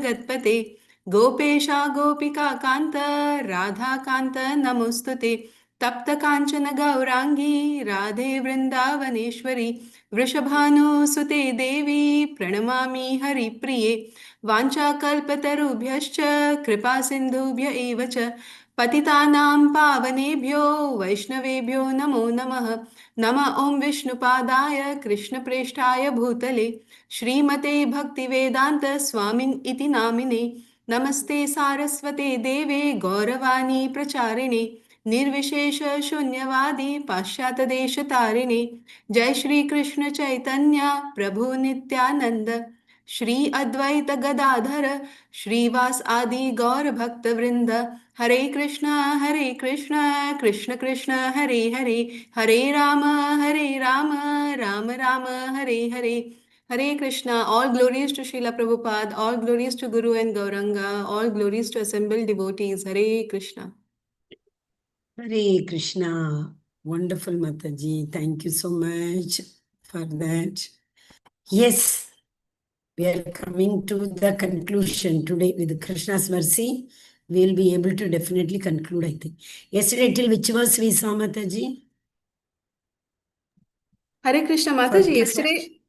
जगत्पते गोपेशा गोपिका कांत राधा कांत नमोस्तुते तप्त कांचन गौरांगी राधे वृंदावनेश्वरी वृषभानुसुते देवी प्रणमामि हरिप्रिये वाञ्छाकल्पतरुभ्यश्च कृपा सिन्धुभ्य एव च पतितानां पावनेभ्यो वैष्णवेभ्यो नमो नमः नमः ॐ विष्णुपादाय कृष्णप्रेष्ठाय भूतले श्रीमते भक्तिवेदान्त स्वामिन् इति नामिने नमस्ते सारस्वते देवे गौरवाणी प्रचारिणे निर्विशेष शून्यवादी पाश्चातदेशतारिणे जय श्री कृष्ण चैतन्य प्रभु नित्यानंद श्री अद्वैत गदाधर श्रीवास आदि गौर भक्त वृंद हरे Krishna Krishna Krishna Hare Hare Hare Ram Ram Ram Hare Hare Hare Krishna. All glories to Srila Prabhupada, all glories to Guru and Gauranga, all glories to assembled devotees. Hare Krishna. Hare Krishna. Wonderful, Mataji. Thank you so much for that. Yes, we are coming to the conclusion today. With Krishna's mercy, we will be able to definitely conclude, I think. Yesterday, till which verse we saw, Mataji? Hare Krishna, Mataji. Yesterday,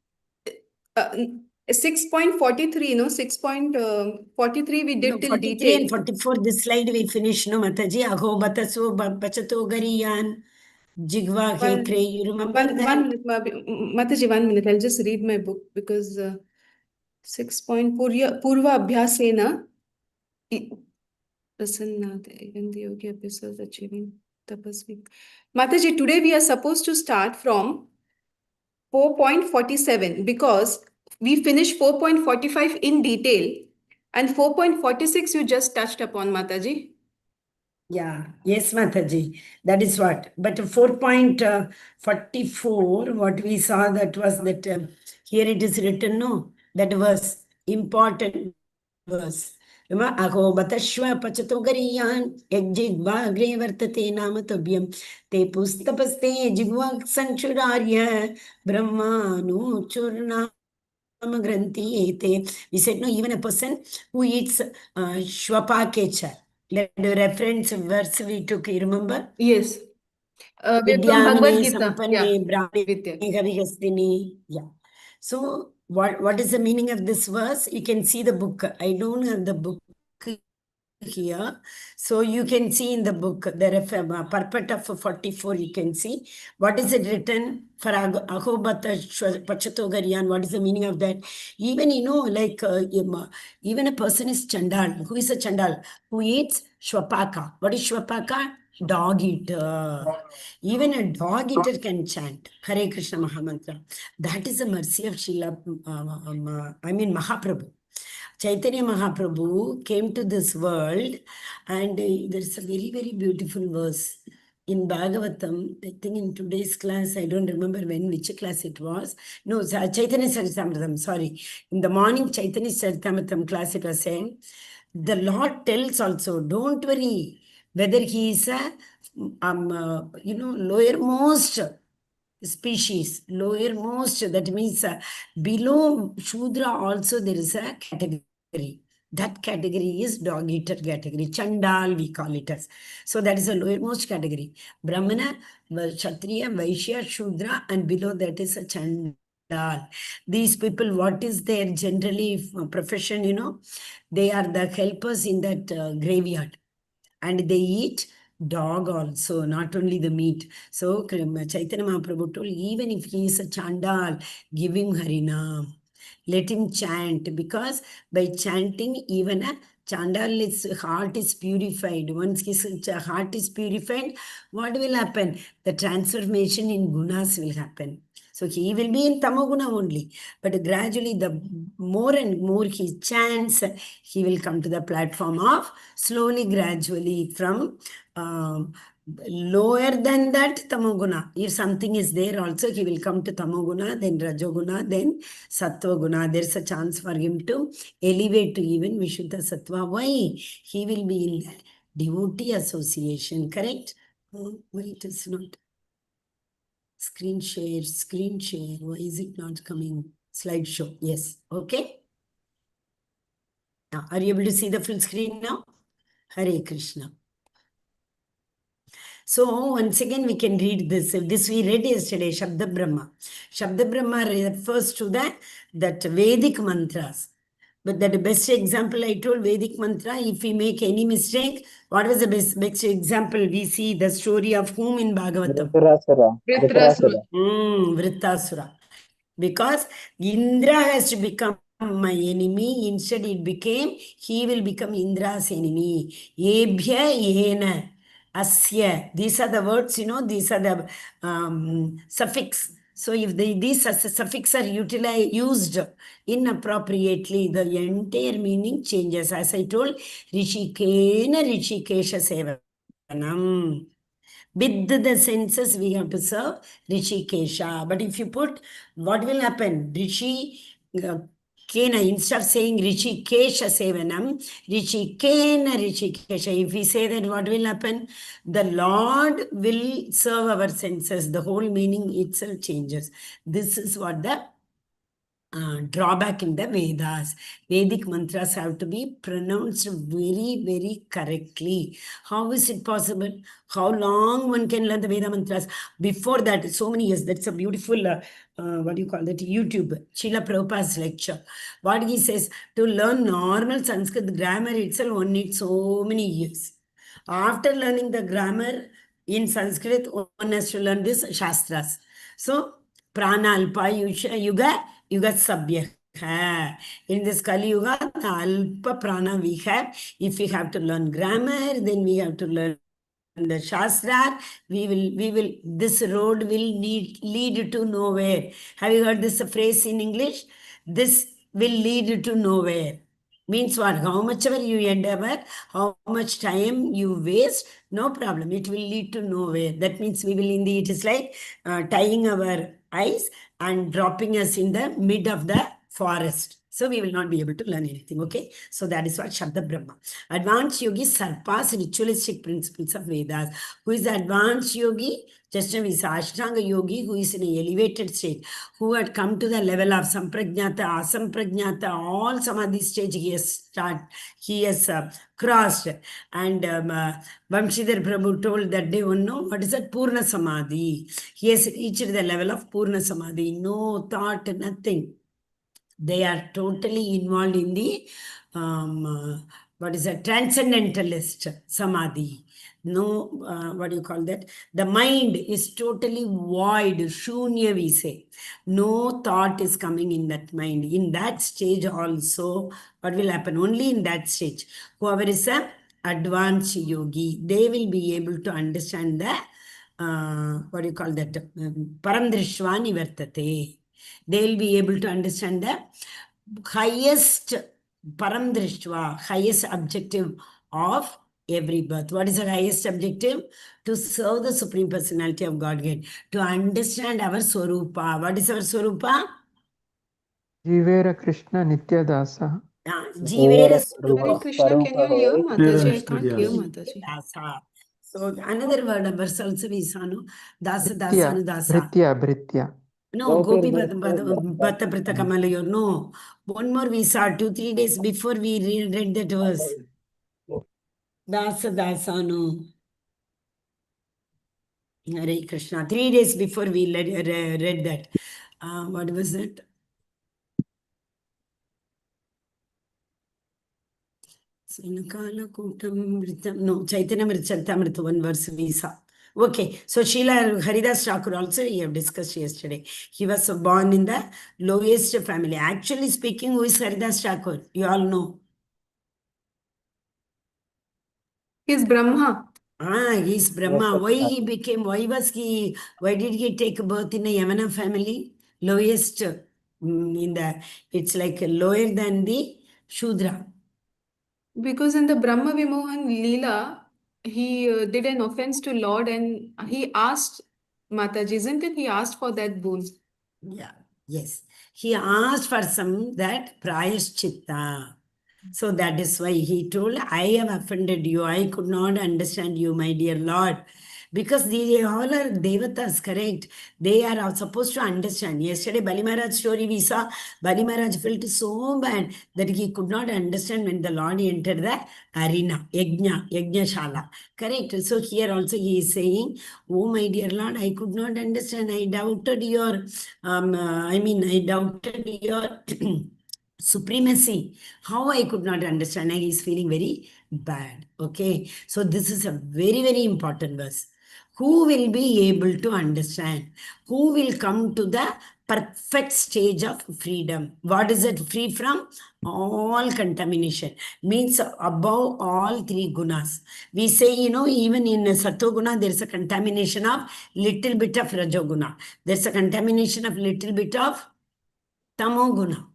6.43, no? 6.43 we did no, till 43 detail. and 44, this slide we finished, no, Mataji? Aho bataso bachato gariyan. Jigva Hekre, you remember that? 1 minute, Mataji, 1 minute. I'll just read my book because 6 point Purva Abhyasena Prasanna, even the yogi episodes achieving tapasvi. Mataji, today we are supposed to start from 4.47 because we finished 4.45 in detail and 4.46 you just touched upon, Mataji. Yeah, yes, Mataji. That is what. But 4.44, what we saw, that was that here it is written, no, that was important verse. Remember, Aho Batashwa Pachato Gariyan Egjigva Gre Vartate Namatobhyam Te Pustapaste Jigva Sanchurarya Brahma no Churna Granthi Ete. We said, no, even a person who eats Shwapa Kecha. Let the reference verse we took, you remember? Yes. We're from Vidyamine Bhagavad Gita. Sampanne Yeah. Brahmane Vidya. Gavihastini. Yeah. So what is the meaning of this verse? You can see the book. I don't have the book here. So you can see in the book, there is a purport of 44, you can see. What is it written for Ahobata Pachatogariyan? What is the meaning of that? Even, like even a person is Chandal. Who is a Chandal? Who eats Shwapaka. What is Shwapaka? Dog eater. Even a dog eater can chant Hare Krishna Mahamantra. That is the mercy of Mahaprabhu. Chaitanya Mahaprabhu came to this world, and there's a very, very beautiful verse in Bhagavatam. I think in today's class, I don't remember which class it was. No, Chaitanya Charitamritham, sorry. In the morning Chaitanya Charitamritham class, it was saying, the Lord tells also, don't worry whether he is a, lowermost species, lowermost, that means below Shudra also there is a category. That category is dog eater category. Chandal, we call it as. So that is the lowermost category. Brahmana, Kshatriya, Vaishya, Shudra, and below that is a Chandal. These people, what is their generally profession, They are the helpers in that graveyard. And they eat dog also, not only the meat. So Chaitanya Mahaprabhu told, even if he is a Chandal, give him Harinam. Let him chant, because by chanting, even a Chandal's heart is purified. Once his heart is purified, what will happen? The transformation in gunas will happen. So he will be in Tamoguna only. But gradually, the more and more he chants, he will come to the platform of slowly, gradually from lower than that Tamoguna. If something is there also, he will come to Tamoguna, then Rajoguna, then Sattvaguna. There's a chance for him to elevate to even Vishuddha Sattva. Why? He will be in devotee association, correct? Why it is not? Screen share. Why is it not coming? Slideshow. Yes. Okay. Are you able to see the full screen now? Hare Krishna. So once again we can read this. This we read yesterday, Shabda Brahma. Shabda Brahma refers to that Vedic mantras. But that the best example I told, Vedic mantra, if we make any mistake, what was the best example? We see the story of whom in Bhagavatam? Vritrasura. Vrittasura. Because Indra has to become my enemy, instead he will become Indra's enemy. Ebhya yena asya. These are the words, these are the suffix. So if these suffix are used inappropriately, the entire meaning changes. As I told, Rishikena Rishikesha Sevanam. With the senses, we have to serve Rishikesha. But if you put, what will happen? Kena, instead of saying Rishikesha Sevanam, Rishikena Rishikesha. If we say that, what will happen? The Lord will serve our senses. The whole meaning itself changes. This is what the drawback in the Vedas. Vedic mantras have to be pronounced very, very correctly. How is it possible? How long one can learn the Veda mantras? Before that, so many years. That's a beautiful, what do you call that? YouTube, Srila Prabhupada's lecture. What he says, to learn normal Sanskrit grammar itself, one needs so many years. After learning the grammar in Sanskrit, one has to learn this Shastras. So, Prana Alpa Yuga Sabhya. In this Kali Yuga, the Alpa Prana we have. If we have to learn grammar, then we have to learn the Shastra. This road will lead to nowhere. Have you heard this phrase in English? This will lead to nowhere. Means what? How much ever you endeavor, how much time you waste, no problem. It will lead to nowhere. That means it is like tying our eyes and dropping us in the mid of the forest. So we will not be able to learn anything, okay? So that is what Shabda Brahma. Advanced yogi surpass ritualistic principles of Vedas. Who is the advanced yogi? Just now is Ashtanga yogi who is in an elevated state, who had come to the level of Samprajnata, Asamprajnata, all Samadhi stage he has crossed. And Vamshidhar Prabhu told that day, what is that? Purna Samadhi. He has reached the level of Purna Samadhi. No thought, nothing. They are totally involved in the what is a transcendentalist samadhi. No, what do you call that? The mind is totally void, shunya we say. No thought is coming in that mind. In that stage also, what will happen? Only in that stage. Whoever is a advanced yogi, they will be able to understand the, what do you call that? Paramdrishva nivartate. They'll be able to understand the highest paramdrishtva, highest objective of every birth. What is the highest objective? To serve the Supreme Personality of Godhead, to understand our Swarupa. What is our Swarupa? Jivera Krishna Nityadasa. Jivera Hare Krishna, can you hear Mataji? I can't hear Swarupa. Mataji. So another word of verse also we saw, no? Dasa, Bhritya, dasa, dasa. Bhritya. No, Gopi Bhatta Prita Kamalayor. No. One more we saw 2-3 days before we read that verse. Dasa Dasa, no. Hare Krishna. 3 days before we read that. What was it? No, Chaitanya Mritamrita, one verse we saw. Okay, so Srila Haridas Thakur also we have discussed yesterday. He was born in the lowest family. Actually speaking, who is Haridas Thakur? You all know. He's Brahma. He's Brahma. Why did he take birth in a Yamana family? Lowest, it's like lower than the Shudra. Because in the Brahma Vimohan Leela, he did an offense to Lord and he asked Mataji, isn't it? He asked for that boon. Yeah, yes. He asked for that prayaschitta. So that is why he told, I have offended you. I could not understand you, my dear Lord. Because they all are devatas, correct? They are supposed to understand. Yesterday, Bali Maharaj story we saw, Bali Maharaj felt so bad that he could not understand when the Lord entered the arena, Yajna Shala. Correct? So here also he is saying, oh my dear Lord, I could not understand. I doubted your, I doubted your supremacy. How I could not understand. And he's feeling very bad. Okay. So this is a very, very important verse. Who will be able to understand? Who will come to the perfect stage of freedom? What is it? Free from all contamination. Means above all three gunas. We say, even in Sattva there is a contamination of little bit of Rajoguna. There's a contamination of little bit of Tamoguna.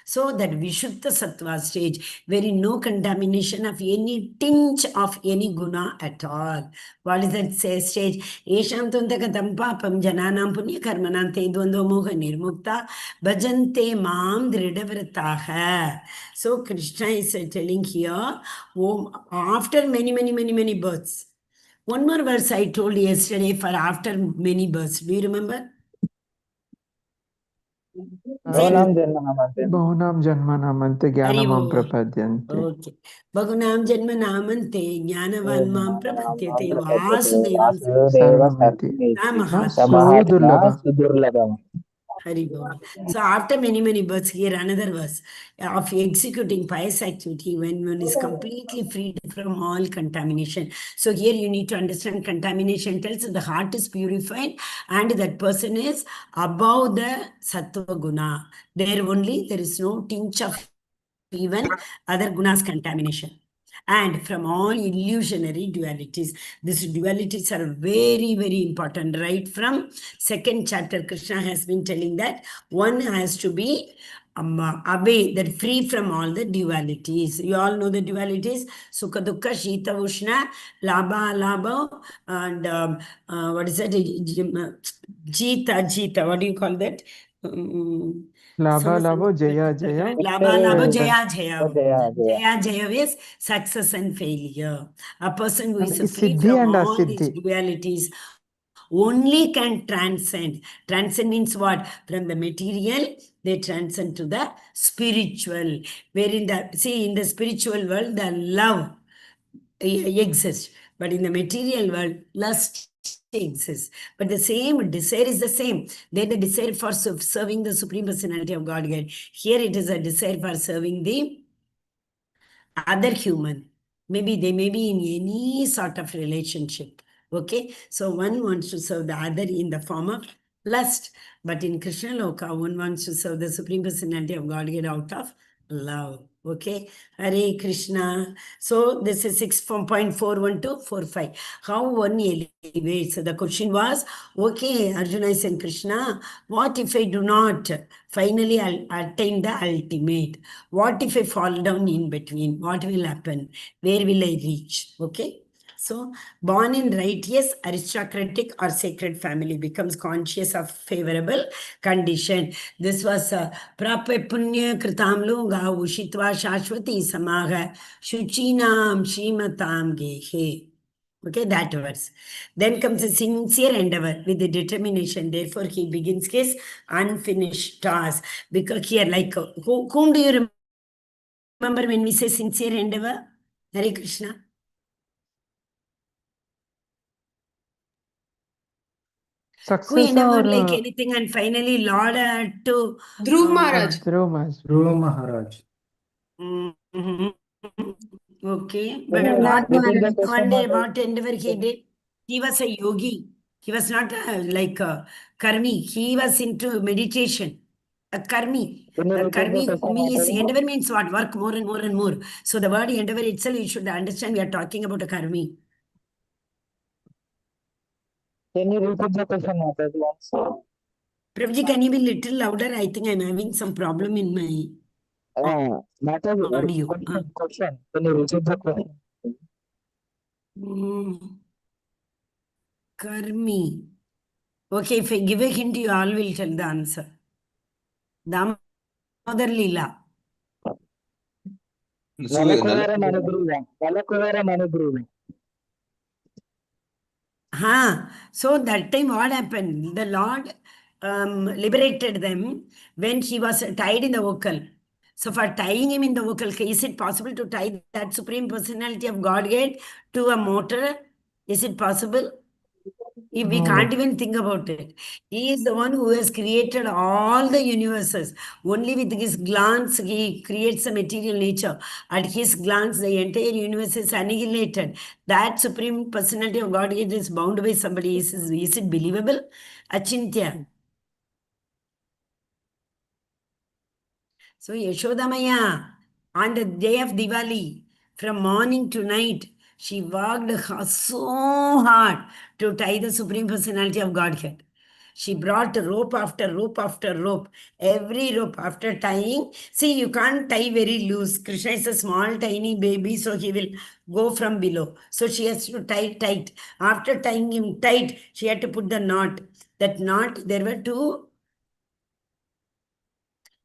So that Vishuddha Sattva stage, where no contamination of any tinge of any guna at all. What is that stage? Esham tuntaka tampapam jananam punya karmanante dvando moha nirmukta bhajante mam dridhavrataha. So Krishna is telling here, after many births. One more verse I told yesterday for after many births. Do you remember? Bahunam janmanamante jnanamam prapadyante. Okay. Bhagunam janma namante jnanavan mam prapadyate vasudevam Sarvamiti. Na samahasudurlabha. sudurlabha. Hari Bol. So after many births, here another verse of executing pious activity when one is completely freed from all contamination. So here you need to understand contamination tells the heart is purified and that person is above the sattva guna. There only there is no tinge of even other gunas contamination. And from all illusionary dualities. These dualities are very, very important. Right from second chapter, Krishna has been telling that one has to be away, that free from all the dualities. You all know the dualities: Sukha Dukkha, Shita Ushna, Labha Labha, and what is that? Jita. What do you call that? Labha labho jaya jaya. Labha Jaya Jaya. Jaya Jaya is success and failure. A person who And is is free siddhi from and all these asiddhi. dualities only can transcend. Transcend means what? From the material, they transcend to the spiritual. Where in the spiritual world, the love exists. But in the material world, lust exists. But the same desire is the same. Then the desire for serving the Supreme Personality of Godhead. Here it is a desire for serving the other human. Maybe they may be in any sort of relationship. Okay. So one wants to serve the other in the form of lust. But in Krishna Loka, one wants to serve the Supreme Personality of Godhead out of love. Okay. Hare Krishna. So this is 6.41 to 4.5. How one elevates. So the question was, okay, Arjuna is saying, Krishna, what if I do not finally attain the ultimate? What if I fall down in between? What will happen? Where will I reach? Okay. So, born in righteous, aristocratic, or sacred family becomes conscious of favorable condition. This was Prape Punya Kritam Loga Ushitva Shashwati Samaha Shuchinam Shrimatam Gehe. Okay, that verse. Then comes a sincere endeavor with the determination. Therefore, he begins his unfinished task. Because here, like, whom do you remember when we say sincere endeavor? Hare Krishna. Who Success endeavored like or anything and finally Lord had to Dhruv Maharaj. Dhruv Maharaj. Mhm. Okay, but Can you what repeat the question, one day Mother? what endeavor he did? He was a yogi. He was not like a karmi. He was into meditation. A karmi. Can you A repeat the karmi question, means Mother? endeavor means what? Work more and more and more. So the word endeavor itself, you should understand we are talking about a karmi. Can you repeat the question, Mother, once? Prabhuji, can you be little louder? I think I'm having some problem in my Mother, audio. question. Can you repeat the question? Karmi. Okay, if I give a hint, you all will tell the answer. Damodar Leela. Valakuvara Manugruva. So that time what happened? The Lord liberated them when he was tied in the vocal. So for tying him in the vocal, is it possible to tie that Supreme Personality of Godhead to a motor? Is it possible? If we No, can't Lord. even think about it. He is the one who has created all the universes. Only with his glance, he creates a material nature. At his glance, the entire universe is annihilated. That Supreme Personality of Godhead is bound by somebody. Is it believable? Achintya. So Yashodamaya, on the day of Diwali, from morning to night, she worked so hard to tie the Supreme Personality of Godhead. She brought rope after rope after rope. Every rope after tying, see, you can't tie very loose. Krishna is a small, tiny baby, so he will go from below. So she has to tie tight. After tying him tight, she had to put the knot. That knot, there were two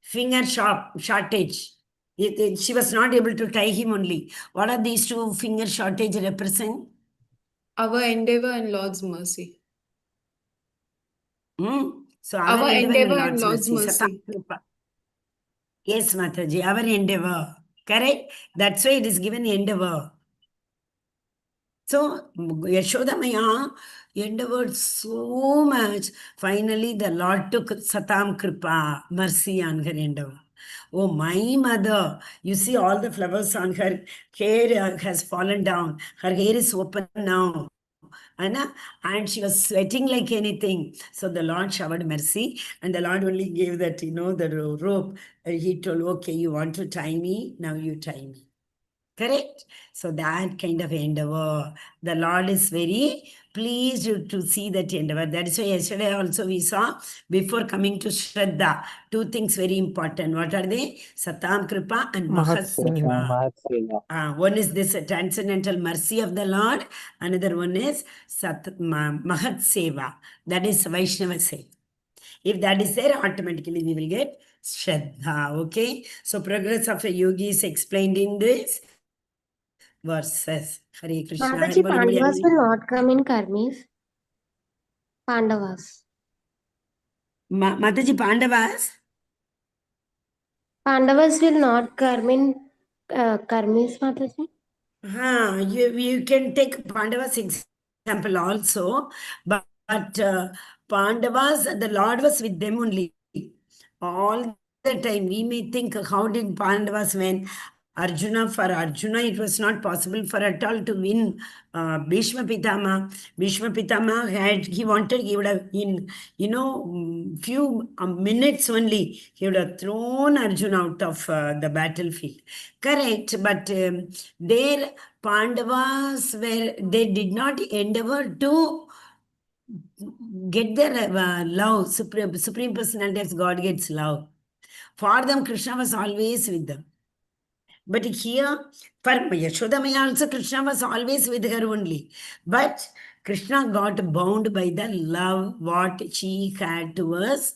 finger shortage. She was not able to tie him only. What are these two finger shortage represent? Our endeavor and Lord's mercy. So our endeavor and Lord's mercy. mercy. Yes, Mataji, our endeavor. Correct? That's why it is given endeavor. So Yashodamaya endeavored so much. Finally, the Lord took Satam Kripa, mercy on her endeavor. Oh, my mother, you see all the flowers on her hair has fallen down. Her hair is open now. And she was sweating like anything. So the Lord showered mercy, and the Lord only gave that, the rope. He told, okay, you want to tie me? Now you tie me. Correct? So that kind of endeavor, the Lord is very pleased to see that endeavor. That is why yesterday also we saw, before coming to Shraddha, two things very important. What are they? Satam Kripa and Mahat Seva. One is this transcendental mercy of the Lord. Another one is Mahat Seva. That is Vaishnava Seva. If that is there, automatically we will get Shraddha. Okay? So progress of a yogi is explained in this verses. Hare Krishna. Mataji, Pandavas will not come in Karmis. Pandavas. Mataji, Pandavas? Pandavas will not come in Karmis, Mataji. You can take Pandavas example also, but Pandavas, the Lord was with them only. All the time, we may think, how did Pandavas win? For Arjuna, it was not possible for at all to win Bhishma Pitama. Bhishma Pitama he would have, in few minutes only, he would have thrown Arjuna out of the battlefield. Correct, but their Pandavas they did not endeavor to get their love, Supreme Personality of God gets love. For them, Krishna was always with them. But here, for Yashodamaya also, Krishna was always with her only. But Krishna got bound by the love what she had towards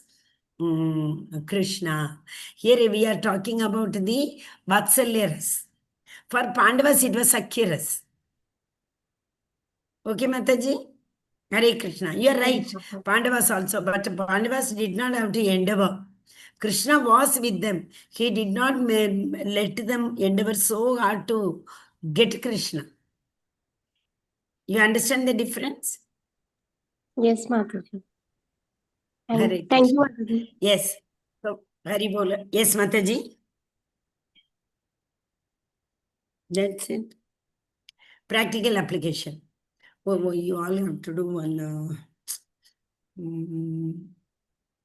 Krishna. Here we are talking about the Vatsalya ras. For Pandavas, it was Sakhya ras. Okay, Mataji? Hare Krishna. You are right. Pandavas also. But Pandavas did not have to endeavor. Krishna was with them. He did not let them endeavor so hard to get Krishna. You understand the difference? Yes, Mataji. Hare Thank you, Krishna. Mataji. Yes. So, Hari Bola. Yes, Mataji. That's it. Practical application. Oh, you all have to do one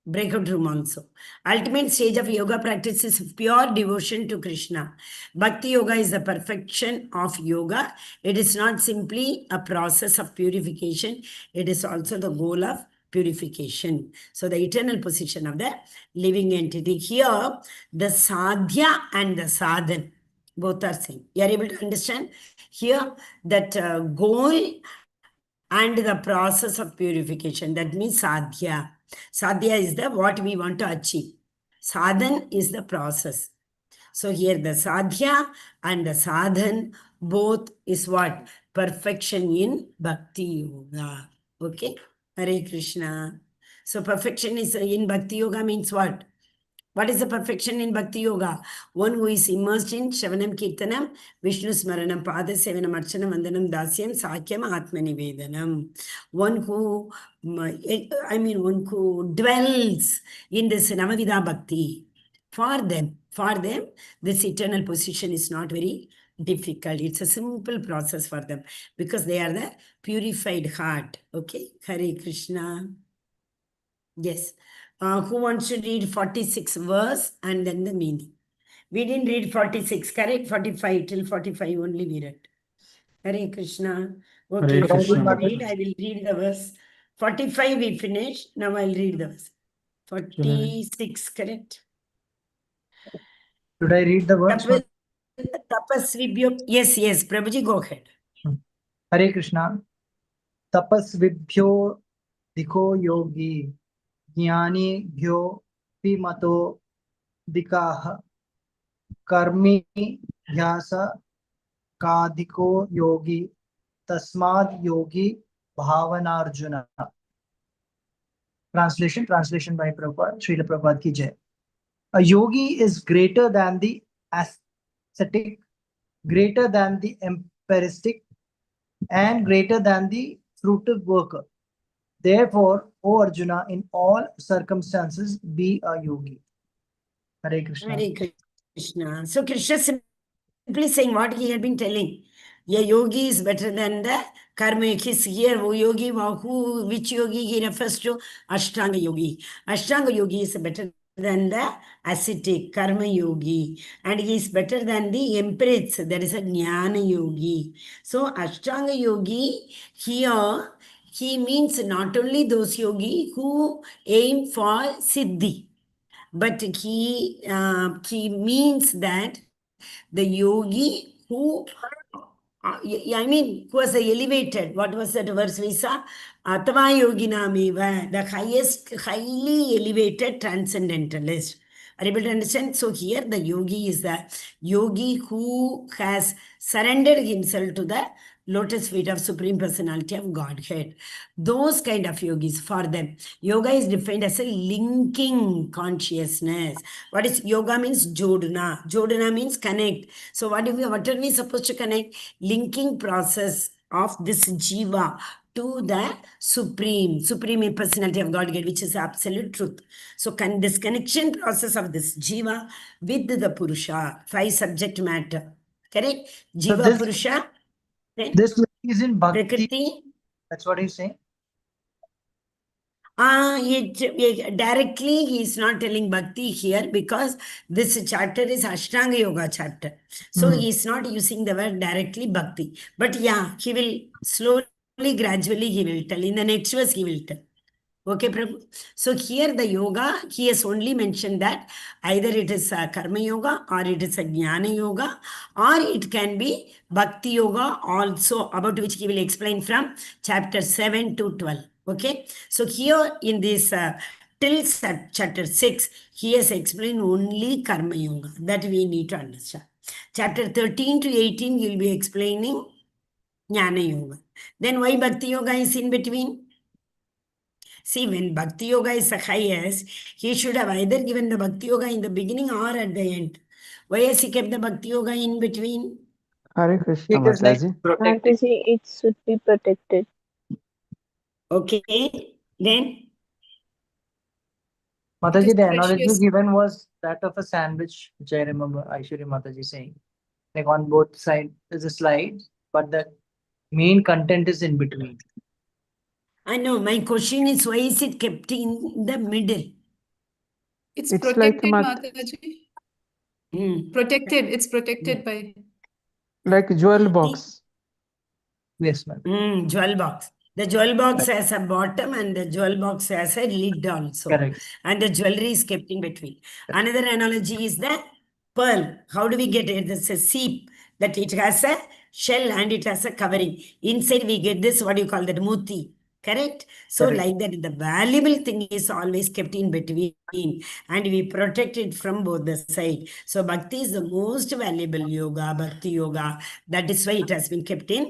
breakout room also. Ultimate stage of yoga practice is pure devotion to Krishna. Bhakti yoga is the perfection of yoga. It is not simply a process of purification. It is also the goal of purification. So the eternal position of the living entity. Here, the sadhya and the sadhan, both are same. You are able to understand? Here, that goal and the process of purification. That means sadhya. Sadhya is the what we want to achieve. Sadhan is the process. So here the sadhya and the sadhan both is what? Perfection in bhakti yoga. Okay, Hare Krishna. So perfection is in Bhakti Yoga means what? What is the perfection in Bhakti Yoga? One who is immersed in Shravanam Kirtanam, Vishnu Smaranam, Pada Sevanam, Archanam, Vandanam, Dasyam, Sakyam, Atmanivedanam. One who, one who dwells in this Navavida Bhakti. For them, this eternal position is not very difficult. It's a simple process for them because they are the purified heart. Okay, Hare Krishna. Yes. Who wants to read 46 verse and then the meaning? We didn't read 46, correct? 45, till 45 only we read. Hare Krishna. Okay, Hare if you Krishna. want to read, I will read the verse. 45 we finished. Now I'll read the verse. 46, correct? Should I read the words? Tapasvibhyo. Yes, Prabhuji, go ahead. Hare Krishna. Tapasvibhyo diko yogi jnani bhyo pimato dikaha karmi dhyasa kadiko yogi tasmad yogi bhavanarjuna. Translation by Prabhupada, Srila Prabhupada ki jai. A yogi is greater than the ascetic, greater than the empiristic, and greater than the fruitive worker. Therefore, O Arjuna, in all circumstances, be a yogi. Hare Krishna. Hare Krishna. So Krishna simply saying what he had been telling. A yogi is better than the karma. He's here, yogi, which yogi he refers to? Ashtanga yogi. Ashtanga yogi is better than the ascetic karma yogi. And he is better than the empress. There is a jnana yogi. So Ashtanga yogi here, he means not only those yogi who aim for siddhi, but he means that the yogi who, who was elevated. What was that verse we saw? Atava yoginameva, the highest, highly elevated transcendentalist. Are you able to understand? So here the yogi is the yogi who has surrendered himself to the lotus feet of Supreme Personality of Godhead. Those kind of yogis, for them, yoga is defined as a linking consciousness. What is yoga means? Jodhana. Jodhana means connect. So what are we supposed to connect? Linking process of this jiva to the supreme personality of Godhead, which is absolute truth. So this connection process of this jiva with the Purusha, 5 subject matter. Correct? Jiva, So Purusha, this is in Bhakti. Prakriti. That's what he's saying. Directly he is not telling Bhakti here because this chapter is Ashtanga Yoga chapter. So he is not using the word directly Bhakti. But yeah, he will slowly, gradually he will tell. In the next verse he will tell. Okay, Prabhu. So here the yoga, he has only mentioned that either it is a karma yoga or it is a jnana yoga or it can be bhakti yoga also, about which he will explain from chapter 7 to 12. Okay. So here in this till chapter 6, he has explained only karma yoga. That we need to understand. Chapter 13 to 18, he will be explaining jnana yoga. Then why bhakti yoga is in between? See, when Bhakti Yoga is the highest, he should have either given the Bhakti Yoga in the beginning or at the end. Why has he kept the Bhakti Yoga in between? Hare Krishna, It is like Mataji. protecting. Mataji, it should be protected. Okay, then? Mataji, the analogy Precious. given was that of a sandwich, which I remember Aishwarya Mataji saying. Like on both sides is a slide, but the main content is in between. I know, my question is, why is it kept in the middle? It's It's protected, like Mataji. Protected. It's protected by. like jewel box. Yes, ma'am. Jewel box. The jewel box has a bottom and the jewel box has a lid also. Correct. And the jewelry is kept in between. Another analogy is the pearl. How do we get it? It's a sheep that it has a shell and it has a covering. Inside we get this, what do you call that? Muti. Correct? So Correct. like that, the valuable thing is always kept in between and we protect it from both the side. So bhakti is the most valuable yoga, bhakti yoga. That is why it has been kept in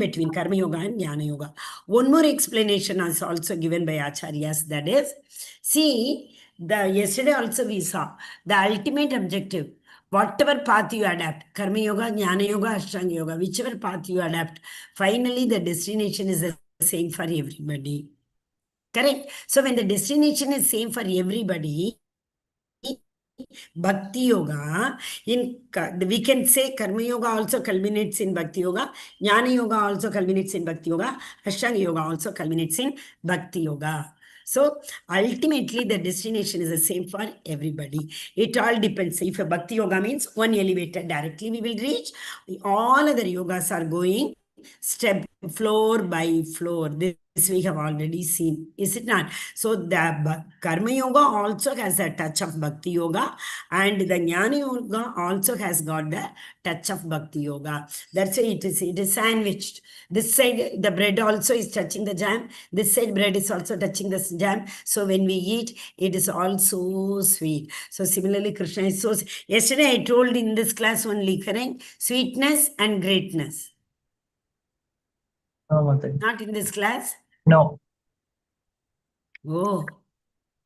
between karma yoga and jnana yoga. One more explanation is also given by acharyas. That is, see, yesterday also we saw the ultimate objective. Whatever path you adapt, karma yoga, jnana yoga, ashtanga yoga, whichever path you adapt, finally the destination is the same for everybody. Correct? So when the destination is same for everybody, Bhakti Yoga, we can say Karma Yoga also culminates in Bhakti Yoga, Jnana Yoga also culminates in Bhakti Yoga, Ashtanga Yoga also culminates in Bhakti Yoga. So ultimately, the destination is the same for everybody. It all depends. If a Bhakti Yoga means one elevator directly we will reach, all other yogas are going step floor by floor. This we have already seen, is it not? So the Karma Yoga also has a touch of Bhakti Yoga, and the Jnana Yoga also has got the touch of Bhakti Yoga. That's why it is sandwiched. This side, the bread also is touching the jam. This side, bread is also touching the jam. So when we eat, it is also sweet. So similarly, Krishna is so. Yesterday I told in this class only, correct? Sweetness and greatness. No, Mataji. Not in this class? No. Oh,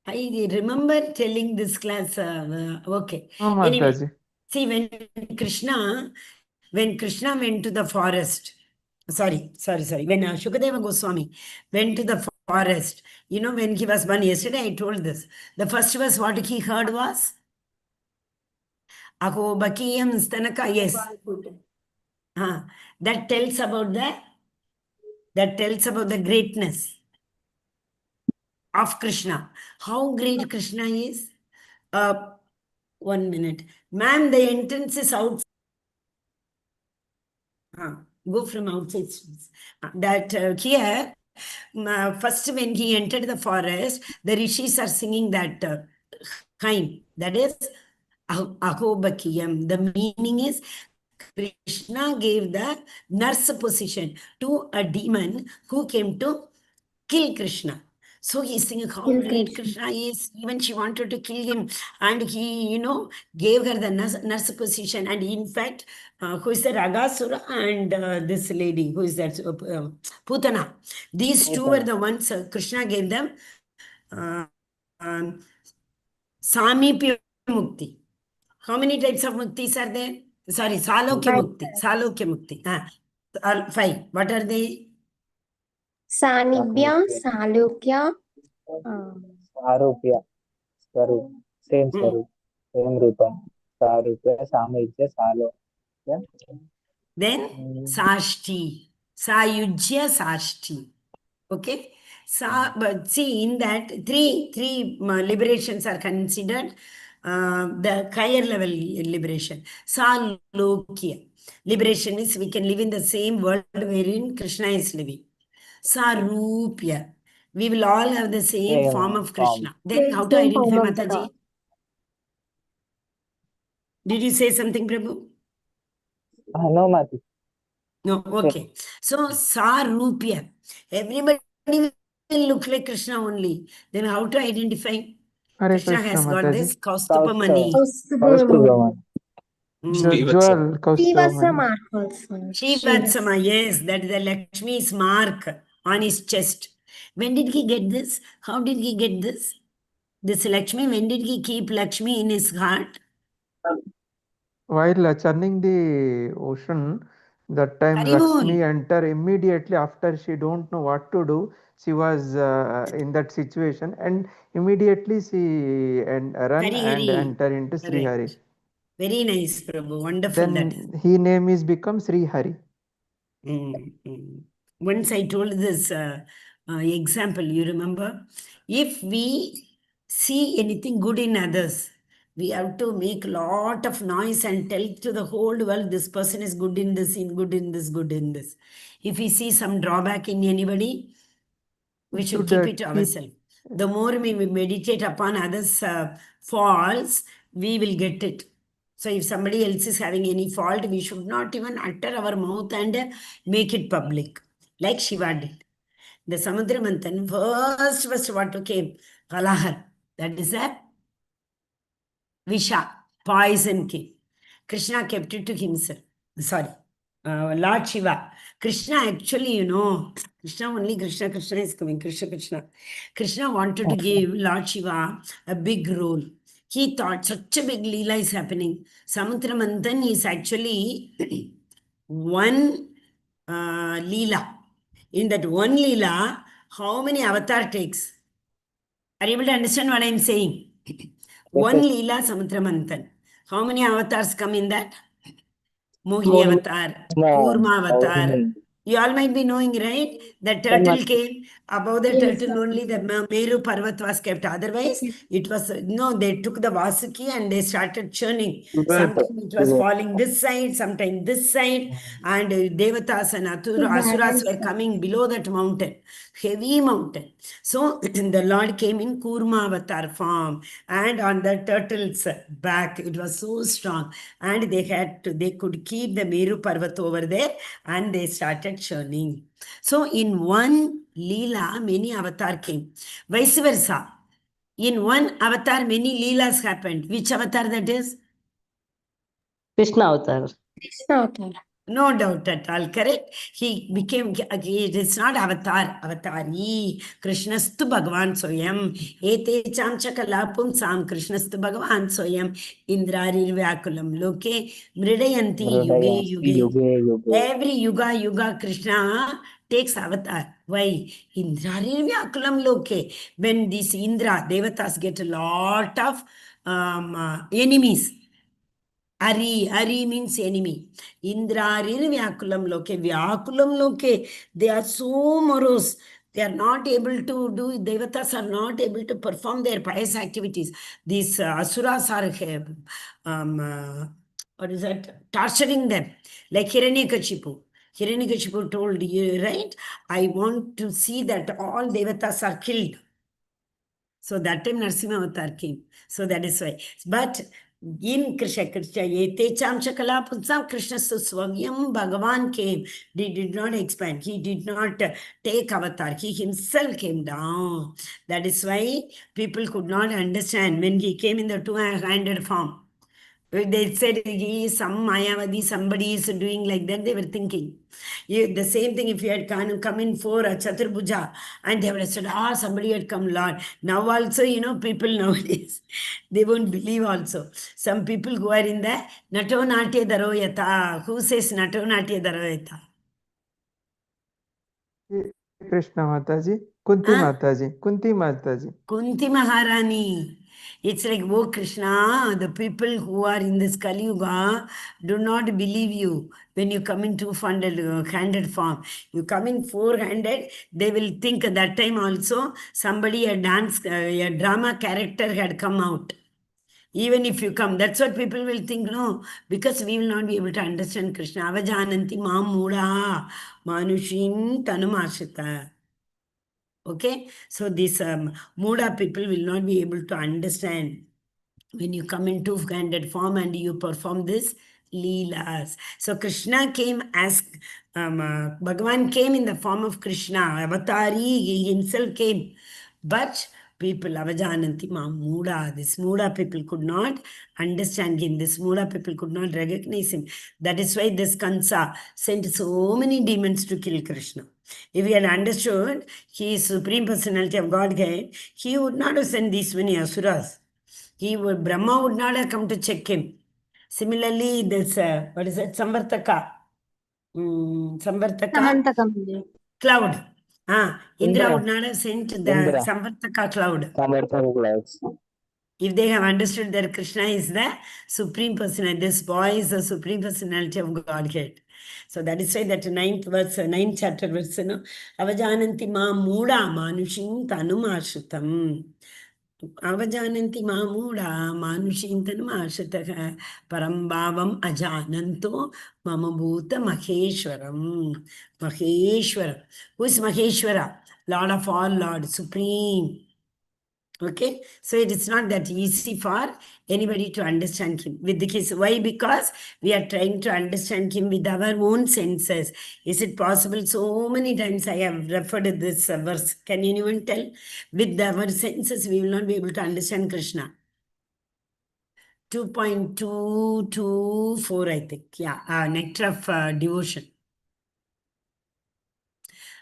I remember telling this class. Okay. No, Anyway, Mataji. see, when Krishna went to the forest, sorry, when Shukadeva Goswami went to the forest, you know, when he was born, yesterday I told this. The first verse, what he heard was, Ako Bakiyam Stanaka, yes. That tells about the greatness of Krishna. How great Krishna is? 1 minute. Ma'am, the entrance is outside. Go from outside. Here, first when he entered the forest, the rishis are singing that hymn. That is Ahobakiyam. The meaning is Krishna gave the nurse position to a demon who came to kill Krishna. So he's thinking how Kill great Krishna. Krishna is. Even she wanted to kill him. And he, gave her the nurse position. And in fact, who is the Ragasura and this lady, who is that? Putana. These two were the ones Krishna gave them Samipya Mukti. How many types of muktis are there? Sorry, Salokya Mukti. Salokya Mukti. 5. What are they? Sanibhya, Salukya, Sarupya, Sarup, same Sarup, same Rupam. Sarupya, Samipya, Salo. Yeah. Then Sashti, Sayujya Sashti. Okay. But see, in that three liberations are considered the higher level liberation. Salokya. Liberation is we can live in the same world wherein Krishna is living. Sarupya. We will all have the same form of Krishna. Then how to same form identify of the Mataji? God. Did you say something, Prabhu? No, Mati. No, okay. So, Sarupya. Everybody will look like Krishna only. Then how to identify? Hare Krishna Krishna, has got Mataji. this Kaustubamani. Kaustubhamani. The jewel, Srivasa Kaustubhamani. mark also. Srivatsama, yes, that is the Lakshmi's mark on his chest. When did he get this? How did he get this? This Lakshmi, when did he keep Lakshmi in his heart? While churning the ocean, that time Haribol. Lakshmi enter immediately after she don't know what to do. She was in that situation, and immediately she run Hari and Hari. enter into Sri Hari. Correct. Very nice, Prabhu. Wonderful that is. Then he name is become Sri Hari. Once I told this example, you remember? If we see anything good in others, we have to make a lot of noise and tell to the whole world this person is good in this, good in this, good in this. If we see some drawback in anybody, we should keep it to ourselves. The more we meditate upon others' faults, we will get it. So if somebody else is having any fault, we should not even utter our mouth and make it public, like Shiva did. The Samudra Manthan, first what came? Kalahar. That is a Visha, poison came. Krishna kept it to himself. Sorry, Lord Shiva. Krishna actually, Krishna is coming. Krishna. Krishna wanted to give Lord Shiva a big role. He thought such a big Leela is happening. Samudra Manthan is actually one Leela. In that one Leela, how many avatar takes? Are you able to understand what I am saying? One yes. Leela Samudra Manthan. How many avatars come in that? Mohi avatar, Kurma avatar. You all might be knowing, right? The turtle came. Above the Yes, turtle only the Meru Parvat was kept. Otherwise, it was, they took the Vasuki and they started churning. Sometimes it was falling this side, sometimes this side. And Devatas and Asuras were coming below that mountain. Heavy mountain. So the Lord came in Kurma avatar form and on the turtle's back. It was so strong. And they could keep the Meru Parvat over there and they started churning. So in one Leela, many avatar came. Vice versa. In one avatar, many Leelas happened. Which avatar that is? Krishna avatar. Krishna avatar. No doubt at all, correct? He became, it is not avatar, avatari. Krishnastu Bhagavan Soyam. Ete chamcha kalapum sam Krishnastu Bhagavan Soyam. Indrarir Vyakulam Loke. Mridayanti Yuge. Every yuga, Krishna takes avatar. Why? Indrarir Vyakulam Loke. When these Indra, Devatas get a lot of enemies. Ari means enemy. Indrarir Vyakulam Loke. Vyakulam Loke. They are so morose. They are not able to do, Devatas are not able to perform their pious activities. These Asuras are, what is that? Torturing them. Like Hiranyakashipu. Hiranyakashipu told you, right? I want to see that all Devatas are killed. So that time Narsimha Avatar came. So that is why. But in Krishna, Yetecham Shakala Punsam Krishna Suswavyam Bhagavan came. He did not expand. He did not take avatar. He himself came down. That is why people could not understand when he came in the two-handed form. They said he is some Mayavadi, somebody is doing like that, they were thinking. The same thing if you had come in for a Chaturbuja and they would have said, somebody had come, Lord. Now also, people nowadays, they won't believe also. Some people who are in the Nato Natya Daroyata. Who says Nato Natya Daroyata? Krishna Mataji, Kunti Mataji, Kunti Mataji. Kunti Maharani. It's like, oh Krishna, the people who are in this Kali Yuga do not believe you when you come in two-handed form. You come in four-handed, they will think at that time also somebody, a drama character had come out. Even if you come, that's what people will think, no, because we will not be able to understand Krishna. Avajananti mam muda manushin tanumashita. Okay, so these Muda people will not be able to understand when you come in two-handed form and you perform this Leelas. So Krishna came as, Bhagavan came in the form of Krishna, Avatari, he himself came. But people, Avajananti Ma Muda, this Muda people could not understand him. This Muda people could not recognize him. That is why this Kansa sent so many demons to kill Krishna. If he had understood he is Supreme Personality of Godhead, he would not have sent these many Asuras. Brahma would not have come to check him. Similarly, this, what is it, Samvartaka. Samvartaka cloud. Indra would not have sent the Samvartaka cloud. Clouds. If they have understood that Krishna is the Supreme Personality, this boy is the Supreme Personality of Godhead. So that is why that ninth chapter verse, Avajananti ma muda manushim tanum ashutam. Avajananti ma muda manushim tanum ashutah param bhavam ajananto mama bhuta maheshwaram. Maheshwara. Who is Maheshwara? Lord of all Lord, Supreme. Okay, so it is not that easy for anybody to understand him with the case. Why? Because we are trying to understand him with our own senses. Is it possible? So many times I have referred to this verse. Can anyone tell? With our senses, we will not be able to understand Krishna. 2.224, I think. Yeah, nectar of devotion.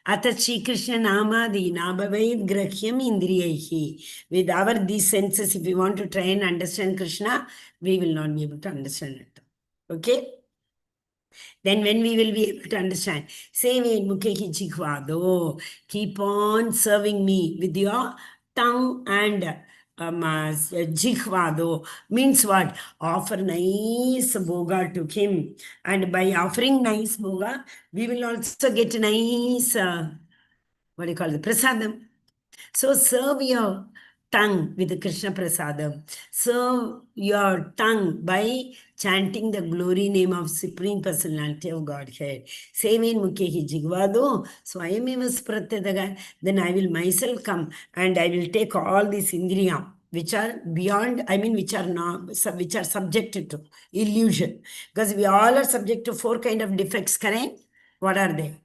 Atha Shri Krishna Namadi Nabhavai Grahyam Indriyaihi. With our these senses, if we want to try and understand Krishna, we will not be able to understand it. Okay? Then when we will be able to understand, Seve Mukhehi Jikhvado, keep on serving me with your tongue and Jikhvado means what? Offer nice bhoga to him. And by offering nice bhoga, we will also get nice, what do you call it, prasadam. So serve your tongue with the Krishna prasadam. Serve your tongue by chanting the glory name of Supreme Personality of Godhead. Seven mukhehi jigvado swayameva spratyadaga. Then I will myself come and I will take all these indriya which are beyond, which are not, which are subjected to illusion. Because we all are subject to 4 kind of defects, correct? What are they?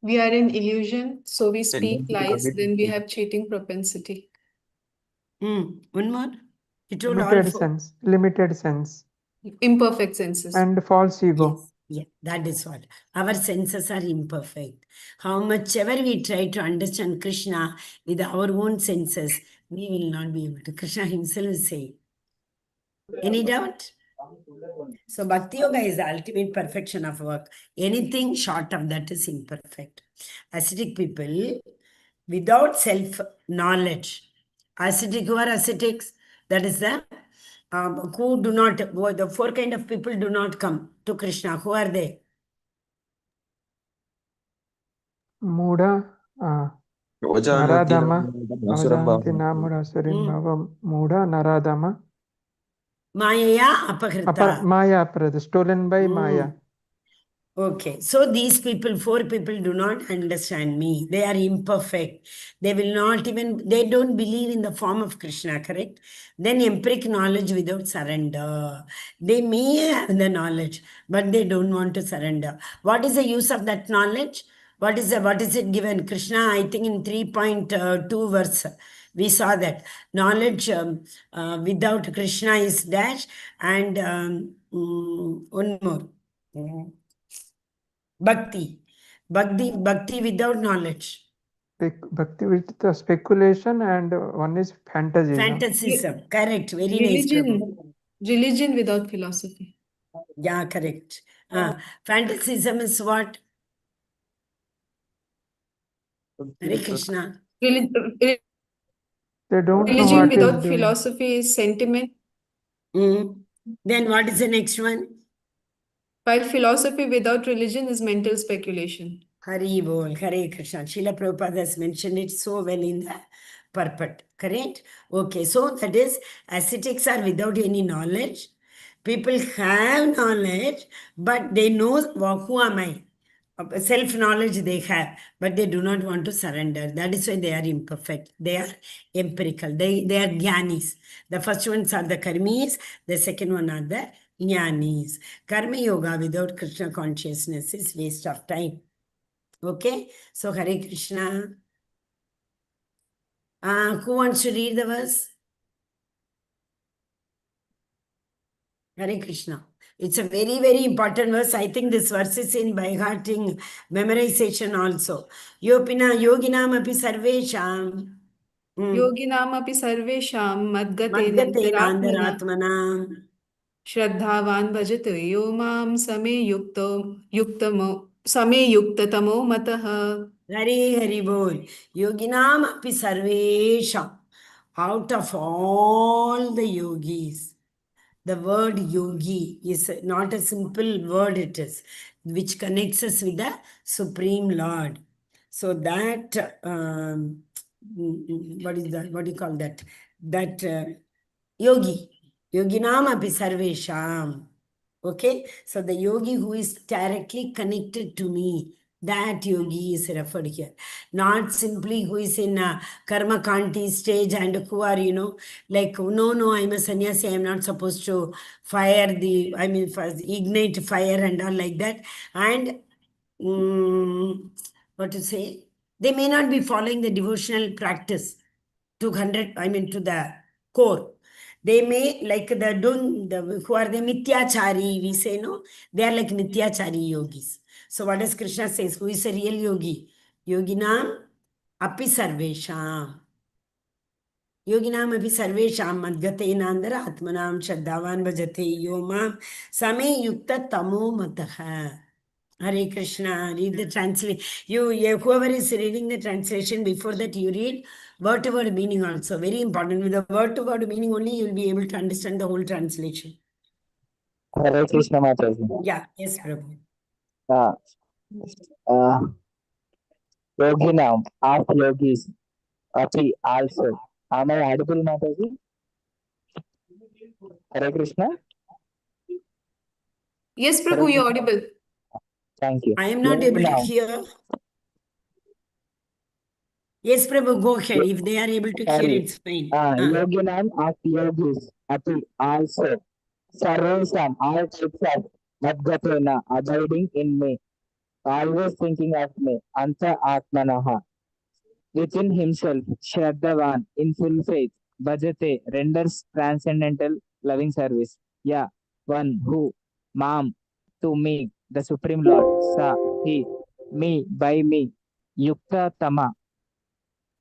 We are in illusion, so we speak lies, then we have cheating propensity. One more? You told all 4. Limited sense, Imperfect senses. and false ego. Yes, yeah, that is what. Our senses are imperfect. How much ever we try to understand Krishna with our own senses, we will not be able to. Krishna himself is saying. Any doubt? So Bhakti Yoga is the ultimate perfection of work. Anything short of that is imperfect. Ascetic people, without self-knowledge, ascetic who are ascetics, that is the who do not, the 4 kind of people do not come to Krishna. Who are they? Muda, Naradama, Avajanti Namura Surin Bhavam, Muda, Naradama, Maya Apakrita. Maya, stolen by Maya. Okay, so these people, 4 people do not understand me. They are imperfect. They will not even, they don't believe in the form of Krishna, correct? Then empiric knowledge without surrender. They may have the knowledge, but they don't want to surrender. What is the use of that knowledge? What is it given? Krishna, I think in 3.2 verse, we saw that knowledge without Krishna is dash, and one more. Bhakti without knowledge. Bhakti with the speculation, and one is fantasism. Fantasism, correct. Very nice, Prabhu. Religion without philosophy. Yeah, correct. Fantasism is what? Hare Krishna. They don't know Religion what without is doing. philosophy is sentiment. Then what is the next one? While philosophy without religion is mental speculation. Hari Bol, Hare Krishna. Srila Prabhupada has mentioned it so well in the purport, correct? Okay, so that is, ascetics are without any knowledge. People have knowledge, but they know who am I. Self-knowledge they have, but they do not want to surrender. That is why they are imperfect. They are empirical. They are jnanis. The first ones are the karmis. The second one are the jnanis. Karma yoga without Krishna consciousness is waste of time. Okay, so Hare Krishna. Who wants to read the verse? Hare Krishna. It's a very, very important verse. I think this verse is in by hearting memorization also. Yopina yoginam api sarvesham. Yoginam api sarvesham madgate Madgatena nandaratmana andaratmana. Shraddhavan bhajate yo mam same yuktatamo matah. Hari bol. Yoginam api sarvesham. Out of all the yogis, the word yogi is not a simple word, it is, which connects us with the Supreme Lord. So that, what is that? What do you call that? That yogi. Yoginam api sarvesham. Okay, so the yogi who is directly connected to me, That yogi is referred here. Not simply who is in a karma kanti stage and who are, like, no, I'm a sannyasi, I'm not supposed to ignite fire and all like that. And what to say? They may not be following the devotional practice to the core. They may like who are the Mityachari, we say, no, they are like Mityachari yogis. So what does Krishna says? Who is a real yogi? Yoginam api sarvesham. Yoginam api sarvesham madgatenandara atmanam shaddavan bhajate yomam same yukta tamo mataha. Hare Krishna, read the translation. Whoever is reading the translation, before that you read word to word meaning also. Very important. With the word to word meaning only, you will be able to understand the whole translation. Hare Krishna Mataji. Yeah, yes, Prabhu. Yoginam of yogis api also. Am I audible, Mataji? Hare Krishna. Yes, Prabhu, you're audible. Thank you. I am not able to Yoginam. hear. Yes, Prabhu, go ahead. If they are able to hear, it's fine. Yoginam of yogis api also. Sarvesam, all types of Madgatena, abiding in me, always thinking of me, Anta Atmanaha, within himself, Shraddhavan, in full faith, Bhajate, renders transcendental loving service. Yeah, one who, Mam, to me, the Supreme Lord, Sa, he, me, by me, Yukta Tama,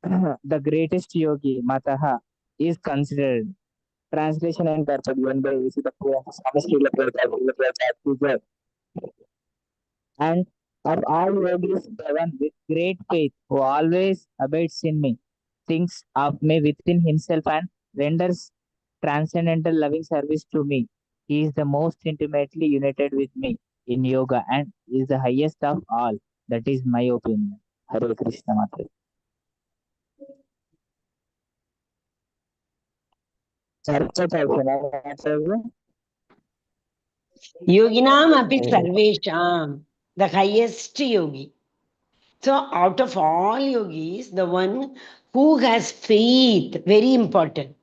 the greatest yogi, Mataha, is considered. Translation and purport given by VC the and of all yogis, the one with great faith who always abides in me, thinks of me within himself and renders transcendental loving service to me. He is the most intimately united with me in yoga and is the highest of all. That is my opinion. Hare Krishna Mata. Yoginam api sarvesham, the highest yogi. So out of all yogis, the one who has faith, very important.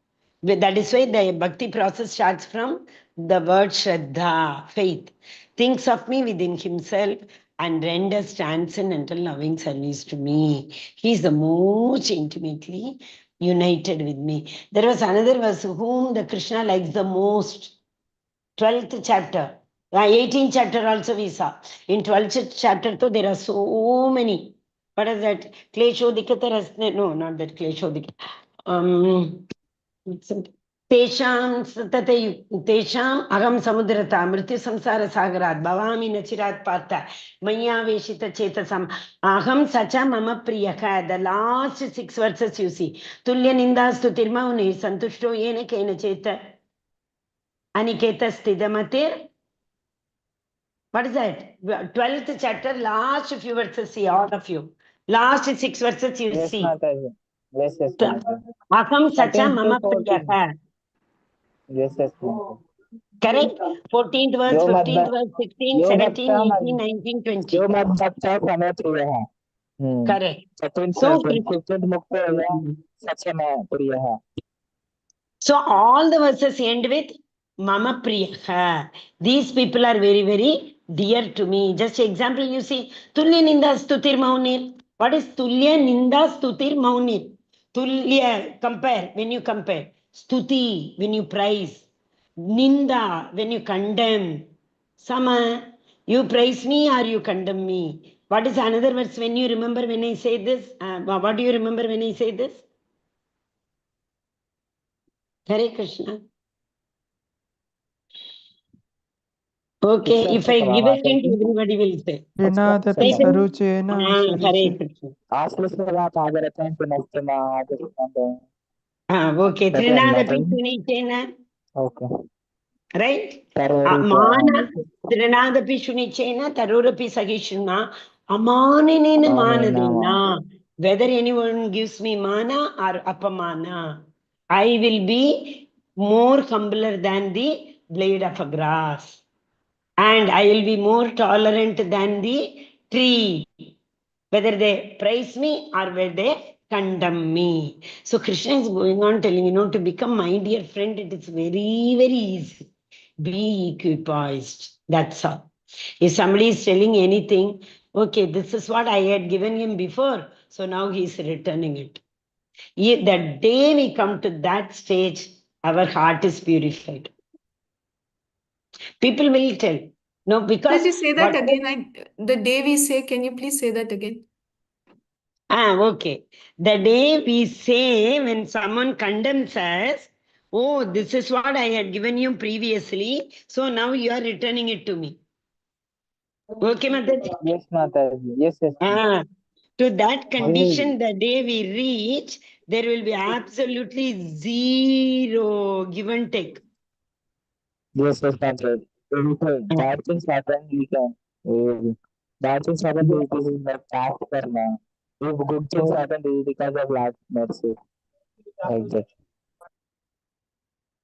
That is why the bhakti process starts from the word Shraddha, faith. Thinks of me within himself and renders transcendental loving service to me. He is the most intimately united with me. There was another verse, whom the Krishna likes the most. 12th chapter. 18th chapter also we saw. In 12th chapter, though, there are so many. What is that? Kleshodikata. No, not that Kleshodikata. Tesham Tesham Agam Samudrata Mrityu Samsara Sagarat Bhavami Nachirat Partha Maya Veshita Chetasam Aham Sacha Mama Priyaka. The last 6 verses you see. Tulya Nindas Tutirmauni Santushto Yene Kena Cheta Aniketa Stidamatir. What is that? 12th chapter, last few verses, see, all of you. Last 6 verses you Yes, see. Mataji. Yes, yes. Aham Sacha 13 to Mama 14. Priyaka. Yes, yes. Mataji. Correct? 14th verse, Yo 15th Madda, verse, 16, Yo 17, Bhakta, 18, 19, 20. Yo Madbhakta Same Priyaha. Correct. 13th So, chapter, 15th Mukta Sachama Priyaha. So all the verses end with Mama Priyaha. These people are very, very dear to me. Just example, you see, Tulya Ninda Stutir Maunir. What is Tulya Ninda Stutir Maunir? Tulya, compare, when you compare. Stuti, when you praise. Ninda, when you condemn. Sama, you praise me or you condemn me. What is another verse when you remember when I say this? What do you remember when I say this? Hare Krishna. Okay, if I give a hint, everybody will say. Vinadapi Say it. saruchena Hare suriche. Krishna. Okay, Trinadapi Shunichena. Okay. Right? Tarvarika. Mana, Trinadapi Shunichena, Tarurapi Sagishuna, Amanina Manadina. Whether anyone gives me mana or apamana, I will be more humbler than the blade of a grass. And I will be more tolerant than the tree, whether they praise me or whether they condemn me. So Krishna is going on telling, to become my dear friend, it is very, very easy. Be equipoised. That's all. If somebody is telling anything, okay, this is what I had given him before, so now he is returning it. The day we come to that stage, our heart is purified. People will tell. No, because Mataji, say that again. The day we say, can you please say that again? Okay. The day we say when someone condemns us, oh, this is what I had given you previously, so now you are returning it to me. Okay, Mataji? Yes, Mataji. Yes, yes. To that condition, the day we reach, there will be absolutely zero give and take. Yes, yes, Mataji. Bad things happen, we can. Bad things happen, this is like past karma. If good things happen, this is because of Lord's mercy. Like that.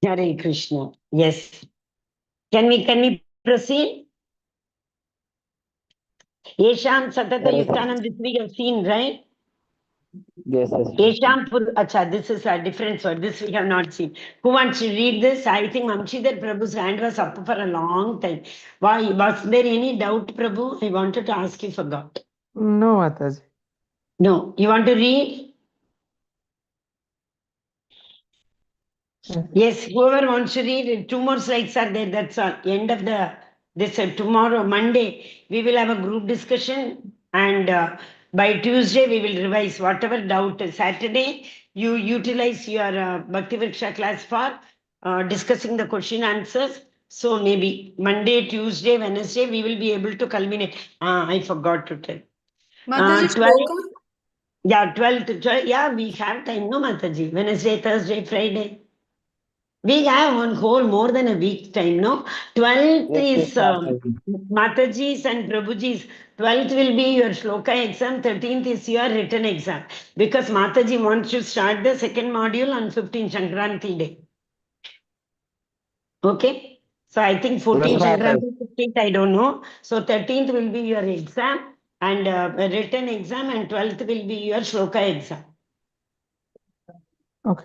Hare Krishna. Yes. Can we proceed? Yesham Satata Yuktanam, this we have seen, right? Yes, yes. Yesham Acha, this is a different word. This we have not seen. Who wants to read this? I think Mamshidhar Prabhu's hand was up for a long time. Why? Was there any doubt, Prabhu? I wanted to ask you, forgot. No, Mataji. No. You want to read? Yes, whoever wants to read, 2 more slides are there. That's all. End of this tomorrow, Monday, we will have a group discussion, and by Tuesday we will revise whatever doubt. Saturday, you utilize your Bhakti Vriksha class for discussing the question answers. So maybe Monday, Tuesday, Wednesday, we will be able to culminate. I forgot to tell. Mataji, 12. shloka? Yeah, 12 to 12. Yeah, we have time, no, Mataji? Wednesday, Thursday, Friday. We have one whole more than a week time, no? 12th Yes, is Mataji. Mataji's and Prabhuji's. 12th will be your Shloka exam. 13th is your written exam. Because Mataji wants to start the second module on 15th Shankranti day. Okay? So I think 14th Yes, Mataji. Shankranti, 15th, I don't know. So 13th will be your exam and a written exam, and 12th will be your Shloka exam. Okay.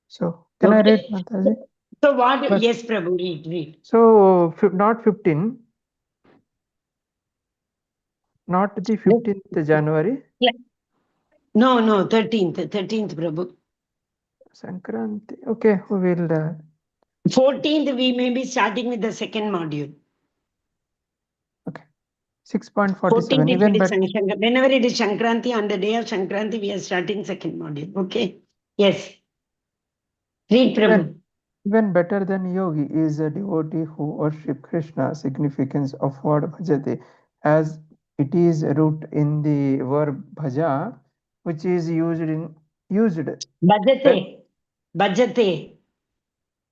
So can I read, Mataji? So what? First, Yes, Prabhu, read. so not 15, not the 15th January. Yeah. No, 13th, Prabhu. Sankranti. Okay, we will. 14th, we may be starting with the second module. Okay. 6.47. 14th, Even whenever it is Shankranti, on the day of Shankranti, we are starting second module. Okay. Yes. Read, Prabhu. even better than yogi is a devotee who worship Krishna. Significance of word bhajate, as it is root in the verb bhaja, which is used. Bhajate. Bhajate.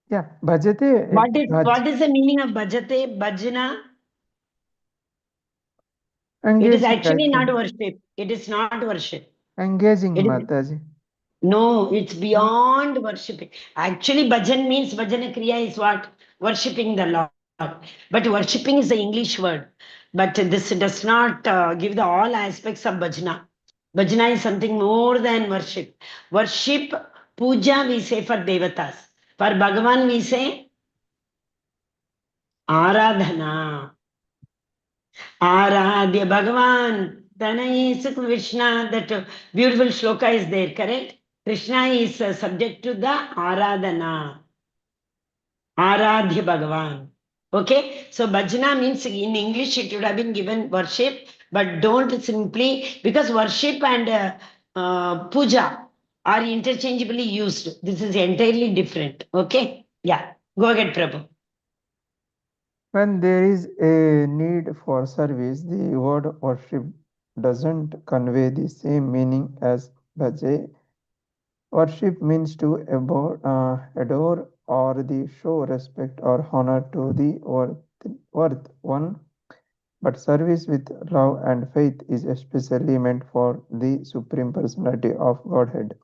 Yeah, bhajate. What is the meaning of bhajate? Bhajana? It is Engaging, I actually not think. worship. It is not worship. Engaging, It is, Mataji. no, it's beyond worshipping. Actually, bhajan means bhajana kriya is what? Worshipping the Lord. But worshipping is the English word. But this does not give the all aspects of bhajana. Bhajana is something more than worship. Worship, puja we say for devatas. For Bhagavan we say aradhana. Aradhya Bhagavan. Tanai Krishna. That beautiful shloka is there, correct? Krishna is subject to the Aradhana. Aradhya Bhagavan. Okay, so bhajana means in English it would have been given worship, but don't simply, because worship and puja are interchangeably used. This is entirely different. Okay, yeah, go ahead, Prabhu. When there is a need for service, the word worship doesn't convey the same meaning as bhaje. Worship means to adore or the show respect or honor to the worth one, but service with love and faith is especially meant for the Supreme Personality of Godhead.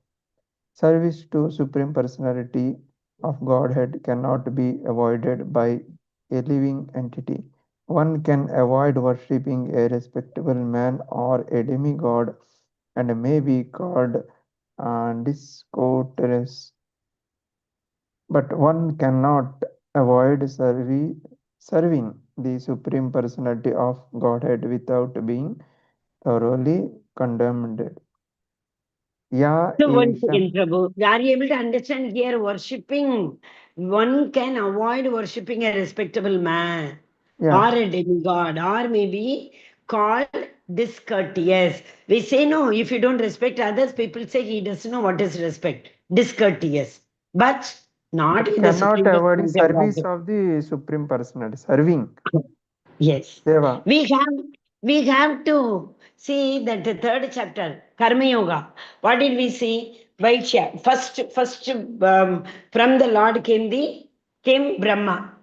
Service to Supreme Personality of Godhead cannot be avoided by a living entity. One can avoid worshipping a respectable man or a demigod and may be called discourteous, but one cannot avoid serving the Supreme Personality of Godhead without being thoroughly condemned. Ya So one Esham. second, Prabhu. Are you able to understand here worshipping? One can avoid worshipping a respectable man Yeah, or a demigod or maybe called discourteous. We say no, if you don't respect others, people say he doesn't know what is respect. Discourteous. But not but in the cannot Supreme avoid the Personality of service Godhead. of the Supreme Personality, serving Yes. Seva. We have to see that the third chapter, Karma Yoga. What did we see? Vaishya. First from the Lord came Brahma.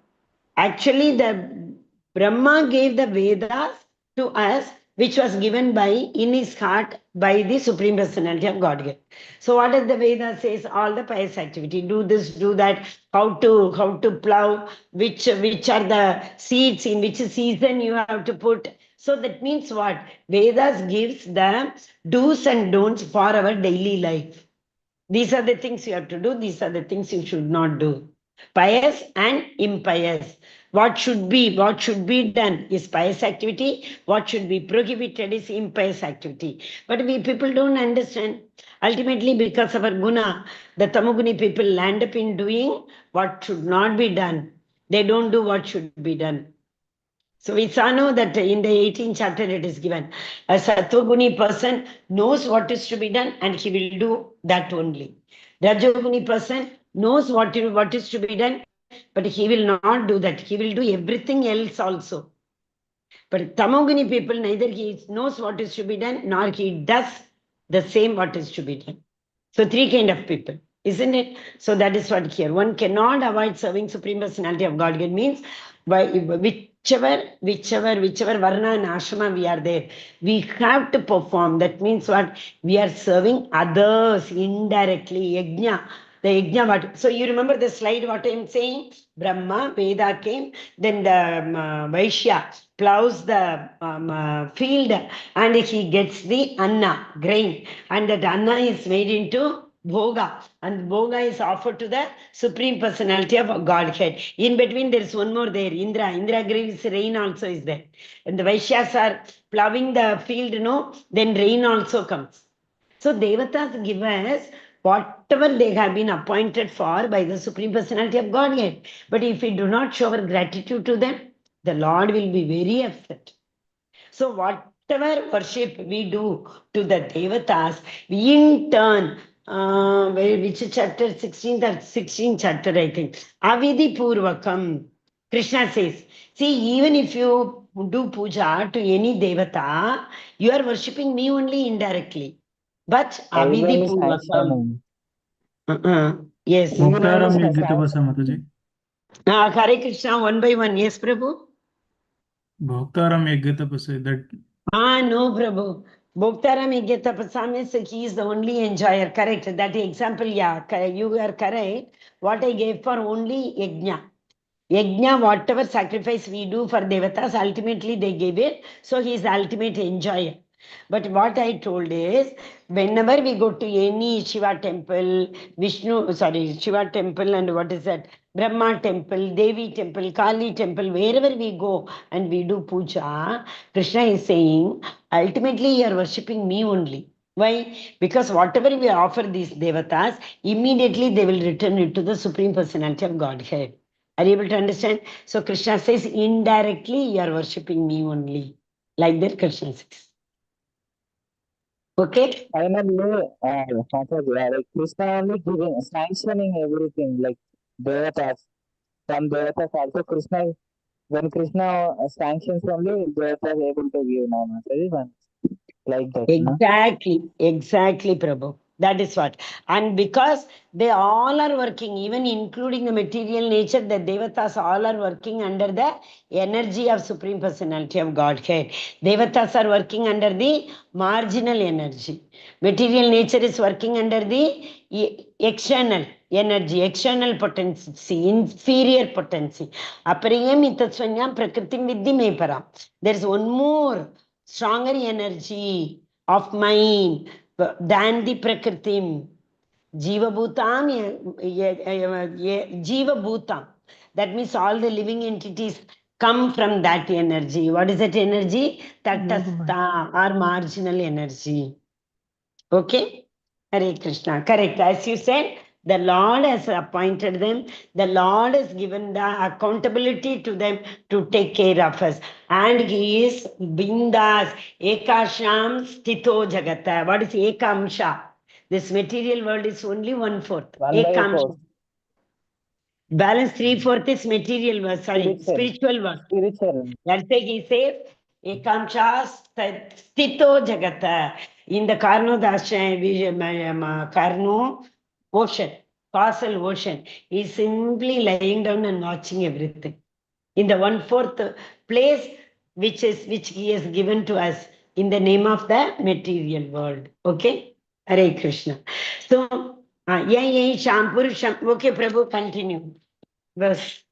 Actually, the Brahma gave the Vedas to us, which was given by in his heart by the Supreme Personality of Godhead. So, what does the Veda says? All the pious activity. Do this, do that. How to plow. Which are the seeds in which season you have to put. So that means what? Vedas gives the do's and don'ts for our daily life. These are the things you have to do. These are the things you should not do. Pious and impious. What should be done is pious activity. What should be prohibited is impious activity. But we people don't understand. Ultimately, because of our guna, the tamoguni people land up in doing what should not be done. They don't do what should be done. So we saw now that in the 18th chapter it is given. A Satvaguni person knows what is to be done and he will do that only. Rajoguni person knows what is to be done, but he will not do that. He will do everything else also. But Tamoguni people, neither he knows what is to be done, nor he does the same what is to be done. So three kind of people, isn't it? So that is what here. One cannot avoid serving Supreme Personality of Godhead means by whichever varna and ashrama we are there, we have to perform. That means what? We are serving others indirectly. Yajna. The yajna what? So you remember the slide what I am saying? Brahma, Veda came, then the Vaishya plows the field and he gets the anna, grain, and that anna is made into bhoga, and bhoga is offered to the Supreme Personality of Godhead. In between, there is one more there, Indra. Indra gives rain also is there. And the Vaishyas are plowing the field, no, then rain also comes. So Devatas give us whatever they have been appointed for by the Supreme Personality of Godhead. But if we do not show our gratitude to them, the Lord will be very upset. So whatever worship we do to the Devatas, we in turn, which chapter 16th or 16th chapter I think, Avidi Purvakam, Krishna says, see, even if you do puja to any Devata, you are worshipping me only indirectly. But Everyone Avidi is Purvakam. sanctioning. Yes. Everyone Bhoktaram is Yajyata Pasa sanctioning. Mataji. Hare Krishna, one by one. Yes, Prabhu. Bhoktaram Yajyata Pasa. That No, Prabhu. Bhoktaram Yajna is he is the only enjoyer. Correct. That example, yeah, you are correct. What I gave for only Yajna. Yajna, whatever sacrifice we do for Devatas, ultimately they give it. So he is the ultimate enjoyer. But what I told is, whenever we go to any Shiva temple, Shiva temple and what is that? Brahma temple, Devi temple, Kali temple, wherever we go and we do puja, Krishna is saying, ultimately you are worshipping me only. Why? Because whatever we offer these devatas, immediately they will return it to the Supreme Personality of Godhead. Are you able to understand? So Krishna says, indirectly you are worshipping me only. Like that Krishna says. Okay? Finally, like Krishna only giving, sanctioning everything, like Devatas. From Devatas also Krishna, when Krishna sanctions only, Devatas able to give now. Everyone like that, no? Exactly, Prabhu. That is what. And because they all are working, even including the material nature, the Devatas all are working under the energy of Supreme Personality of Godhead. Devatas are working under the marginal energy. Material nature is working under the external energy, external potency, inferior potency. Apariyam itatsvanyam prakritim viddhi me param. There is one more stronger energy of mind than the prakritim. Jiva Bhutam, Jiva Bhutam. That means all the living entities come from that energy. What is that energy? Tatastha or marginal energy. Okay? Hare Krishna. Correct. As you said, the Lord has appointed them. The Lord has given the accountability to them to take care of us. And He is Bindas, Ekasham Sthito Jagata. What is Ekamsha? This material world is only 1/4. 1/4. Balance 3/4 is material world, spiritual world. Spiritual. That's why he says, Ekamsha Sthito Jagata. In the Karno ocean, causal ocean, he's simply lying down and watching everything. In the 1/4 place which he has given to us in the name of the material world. Okay? Hare Krishna. So, Shampurusham. Okay, Prabhu, continue. Verse.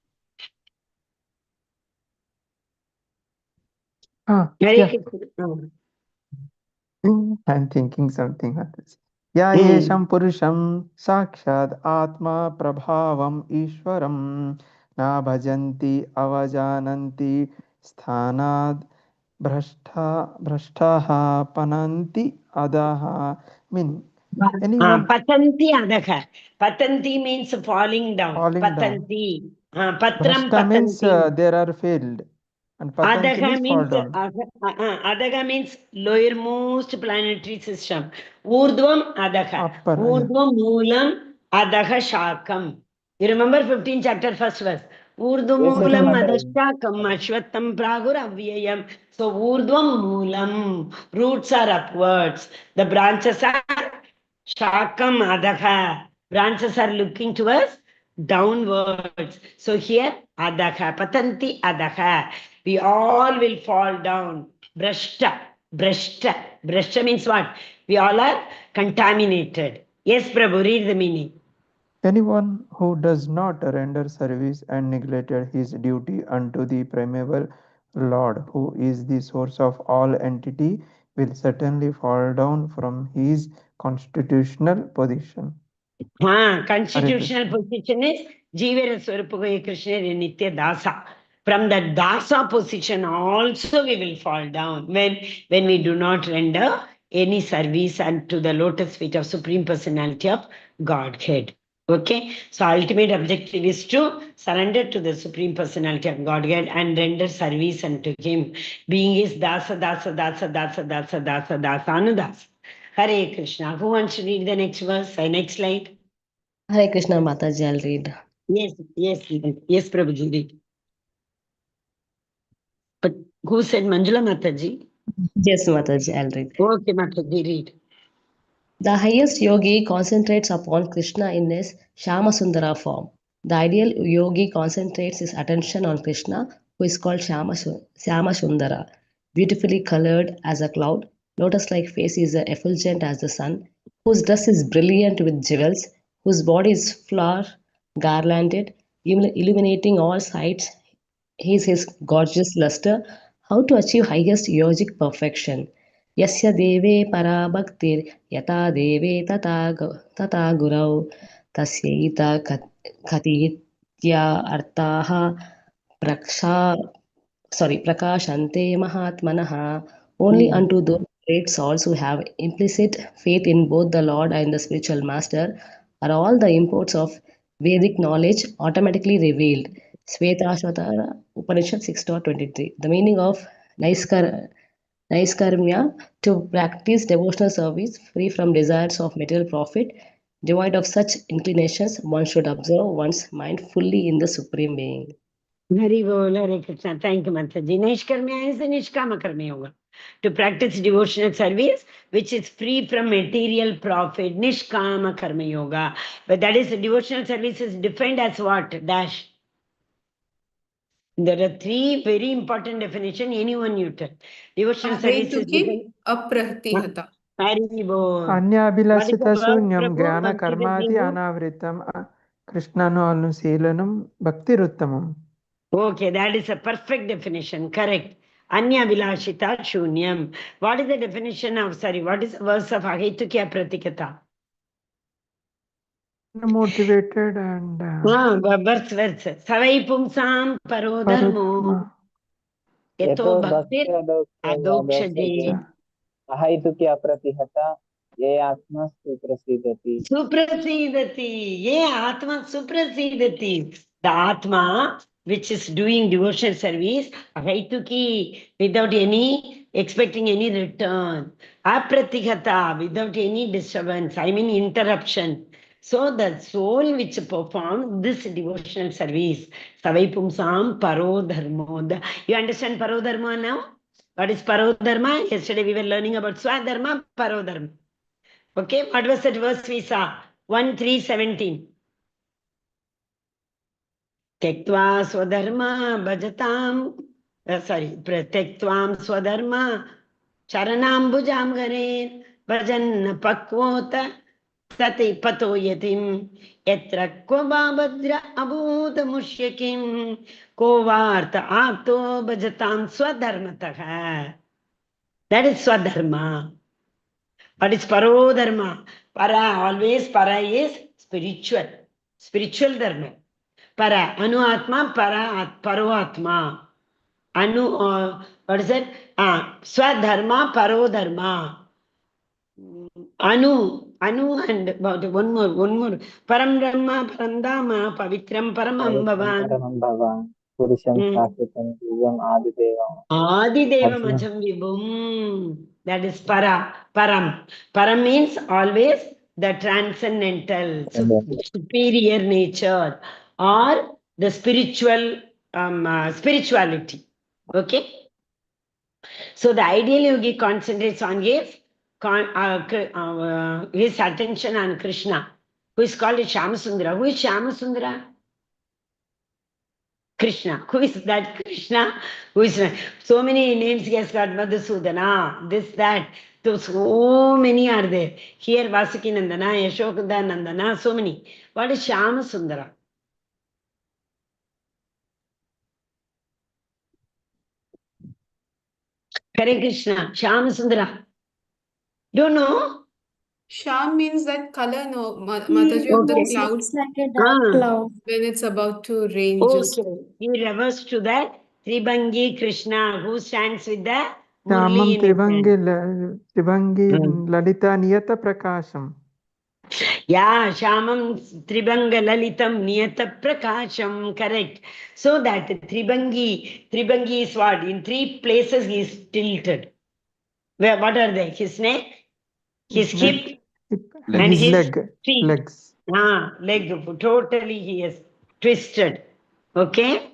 Hare Yeah. Krishna. I'm thinking something else. या Hmm. येषं पुरुषं साक्षात् आत्मा प्रभावम् ईश्वरं न भजन्ति अवजानन्ति स्थानाद् भ्रष्टाः पनन्ति अधः. Mean anyone Patanti adaka. Patanti means falling down. falling down. Patanti. Patram Bhrashta means patanti. there are failed, and patanti Adaka means fall means down. Adaka means lowermost planetary system. Urdhvam Adaka. Upper, yeah. Urdhvam Moolam Adaka Shakam. You remember 15th chapter first verse. Urdhvam Yes, yes, Moolam Mataji. Adashakam Ashwattam Pragur Avyayam. So Urdhvam Moolam. Roots are upwards. The branches are Shakam Adaka. Branches are looking towards downwards. So here Adaka. Patanti Adaka. We all will fall down. Brashta. Brashta. Brashta means what? We all are contaminated. Yes, Prabhu, read the meaning. Anyone who does not render service and neglected his duty unto the primeval Lord, who is the source of all entity, will certainly fall down from his constitutional position. Constitutional position is Jivera Swarupagoya Krishna Nitya Dasa. From that Dasa position also we will fall down when we do not render any service unto the lotus feet of Supreme Personality of Godhead. Okay, so ultimate objective is to surrender to the Supreme Personality of Godhead and render service unto Him, being His Dasa, Dasa, Dasa, Dasa, Dasa, Dasa, Dasa, Anudasa. Hare Krishna. Who wants to read the next verse? Next slide. Hare Krishna Mataji, I'll read. Yes, Prabhuji, read. But who said Manjula Mataji? Yes, Mataji, I'll read. Okay, Mataji, read. The highest yogi concentrates upon Krishna in his Shamasundara form. The ideal yogi concentrates his attention on Krishna, who is called Syamasundara. Beautifully colored as a cloud, lotus-like face is effulgent as the sun, whose dress is brilliant with jewels, whose body is flower garlanded, illuminating all sides. He is his gorgeous luster. How to achieve highest yogic perfection? Yasya deve para bhaktir yata deve tata gurau tasyaita katitya artaha praksha prakashante mahatmanaha. Only unto those great souls who have implicit faith in both the Lord and the spiritual master are all the imports of Vedic knowledge automatically revealed. Shvetashvatara Upanishad 6.23. The meaning of Naiskarmya, to practice devotional service free from desires of material profit, devoid of such inclinations, one should observe one's mind fully in the Supreme Being. Hari Bol, Hare Krishna. Thank you, Mataji. Nishkarmya is the Nishkama Karma Yoga. To practice devotional service which is free from material profit, Nishkama Karma Yoga. But that is, devotional service is defined as what? Dash. There are three very important definitions. Anyone you tell. Devotional service is Ahetuki defined. apratihata. Hari bol. Anyabhilasita Shunyam Prabhu? Jnana Bhaktivedanta Karmadi Prabhu? Anavritam Krishnanu Anuselanam Bhaktiruttamam. Okay, that is a perfect definition. Correct. Anya Vilashita Shunyam. What is the definition of, what is the verse of Ahaitukya Pratikata? Motivated and Verse. Savai Pumsam Parodharmo. Yato Yato Bhaktir Adokshade. ahaitukya pratihata ye atma suprasidati. Suprasidati. Ye Atma Suprasidati. The Atma which is doing devotional service, Ahaituki, without any expecting any return. Apratigata, without any disturbance, I mean interruption. So the soul which performs this devotional service, Savai Pumsam Paro Dharmo. You understand Paro Dharma now? What is Paro Dharma? Yesterday we were learning about Swadharma, Paro Dharma. Okay, what was that verse we saw? 1:3:17. त्यक्त्वा स्वधर्म भजताम त्यक्त्वां स्वधर्म चरणाम्बुजां गरेन् भजन् पक्वोत सति पतो यतिं यत्र क्व वा भद्र अभूत मुष्यकिं को वार्त आप्तो भजतां स्वधर्मतः. That is swadharma. What is paro dharma? Para, always para is spiritual. Spiritual dharma. Para, anu atma, paro atma. What is it? Swadharma, paro dharma. Anu, and about one more. Param Brahma, Parandama, Pavitram Paramam Pavitram Bhavan. paramam bhava purusham shakitam divyam adidevam. Adidevam Ajam Vibhum. That is para, param. Param means always the transcendental, superior nature, or the spiritual spirituality. Okay? So the ideal yogi concentrates on his attention on Krishna, who is called Shyamasundara. Who is Shyamasundara? Krishna. Who is that Krishna? Who is so many names he has got, Madhusudana, this, that. So many are there. Here Vasuki Nandana, Yashoda Nandana, so many. What is Shyamasundara? Hare Krishna, Shyamasundara. Don't know? Sham means that color, no, Mataji, of the Okay. cloud Looks like a dark cloud. when it's about to rain. Okay. He refers to that Tribangi Krishna, who stands with the Shyamam Murli in his hand. Tribangi Lalita Niyata Prakasham. Yeah, Shamam Tribanga Lalitam Niyata Prakasham, correct. So that Tribangi is what? In three places he is tilted. Where, what are they? His neck, his hip, and his his feet. legs. Leg, totally he is twisted. Okay?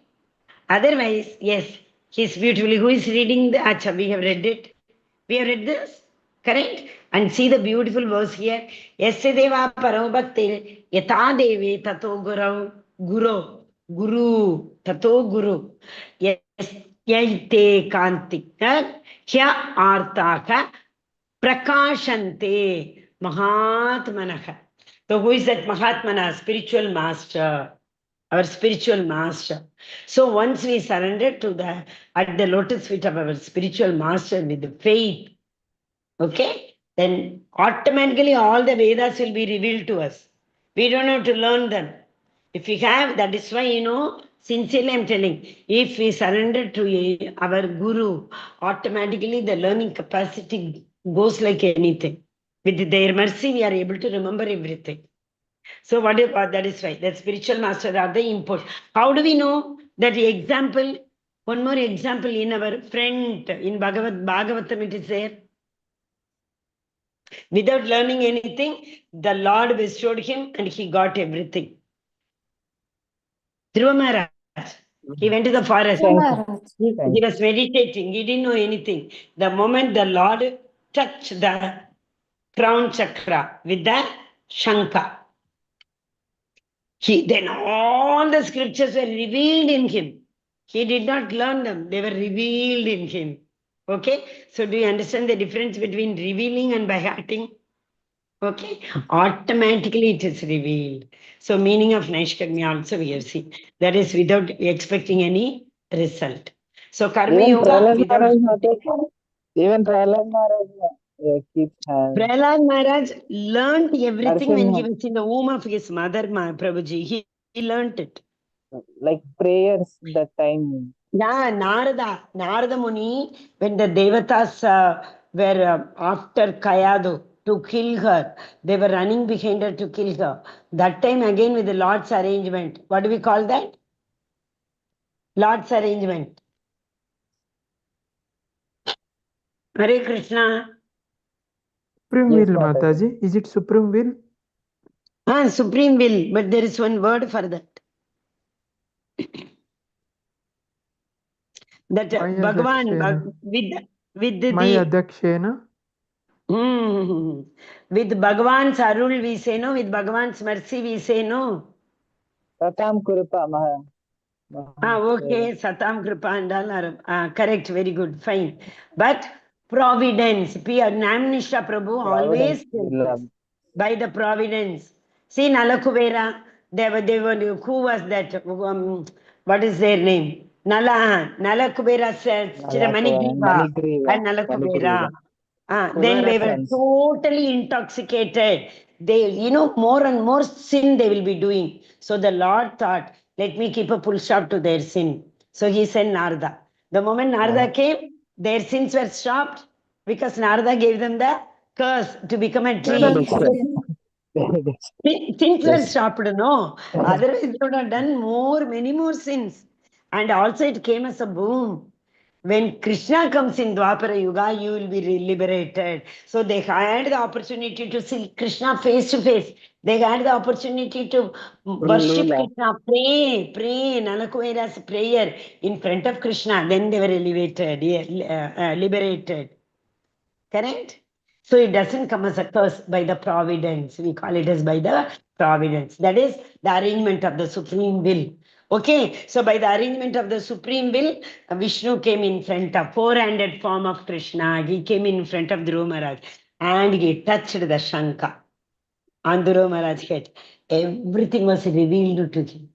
Otherwise, yes, he's beautifully. Who is reading the Acha? We have read it. We have read this, correct? And see the beautiful verse here. SEVA Paro Bhakti Yata Devi Tato Guru Tato Guru. Yes, Yaite Kanti. Kya Artaka Prakashante Mahatmanaha. So who is that Mahatmana? Spiritual master. Our spiritual master. So once we surrender at the lotus feet of our spiritual master with faith, okay, then automatically all the Vedas will be revealed to us. We don't have to learn them. If we have, that is why, sincerely I'm telling, if we surrender to our Guru, automatically the learning capacity goes like anything. With their mercy, we are able to remember everything. So that is why that spiritual master are the input. How do we know that example? One more example in our front in Bhagavatam it is there. Without learning anything, the Lord bestowed him and he got everything. Dhruva Maharaj, he went to the forest. He was meditating. He didn't know anything. The moment the Lord touched the crown chakra with the Shankha, then all the scriptures were revealed in him. He did not learn them. They were revealed in him. Okay, so do you understand the difference between revealing and by hearting? Okay, automatically it is revealed. So meaning of Naishkarmya also we have seen. That is without expecting any result. So Karma Even Yoga Prahlad without... Maharaj, even Prahlad Maharaj keeps hands. Prahlad Maharaj learned everything when he Darshan, was in the womb of his mother, Prabhuji. He learned it. like prayers that time. Yeah, Narada Muni, when the Devatas were after Kayadu to kill her, they were running behind her to kill her. That time again with the Lord's arrangement. What do we call that? Lord's arrangement. Hare Krishna. Supreme Yes, will, Mataji. Mataji. Is it supreme will? Supreme will, but there is one word for that. That Maya Bhagavan, Dakshena. with the Maya Dakshena. with Bhagavan's arul we say no, with Bhagavan's mercy we say no. Satam Kurupa Maha. Okay, Satam Kripa and all are correct, very good, fine. But providence, Namnisha Prabhu always tells us by the providence. See Nalakuvera, they were, who was that? What is their name? Nalakuvera says Manigriva and Nalakuvera. Then they were totally intoxicated. They, more and more sin they will be doing. So the Lord thought, let me keep a full stop to their sin. So he sent Narada. The moment Narada came, their sins were stopped because Narada gave them the curse to become a tree. Things were stopped, no? Otherwise, they would have done many more sins. And also it came as a boom. When Krishna comes in Dwapara Yuga, you will be liberated. So they had the opportunity to see Krishna face to face. They had the opportunity to worship Krishna, pray, Nalakuvera's prayer in front of Krishna. Then they were liberated. Correct? So it doesn't come as a curse by the providence. We call it as by the providence. That is the arrangement of the supreme will. Okay, so by the arrangement of the supreme will, Vishnu came in front of four-handed form of Krishna. He came in front of Dhruva Maharaj and he touched the Shankha on Dhruva Maharaj's head. Everything was revealed to him.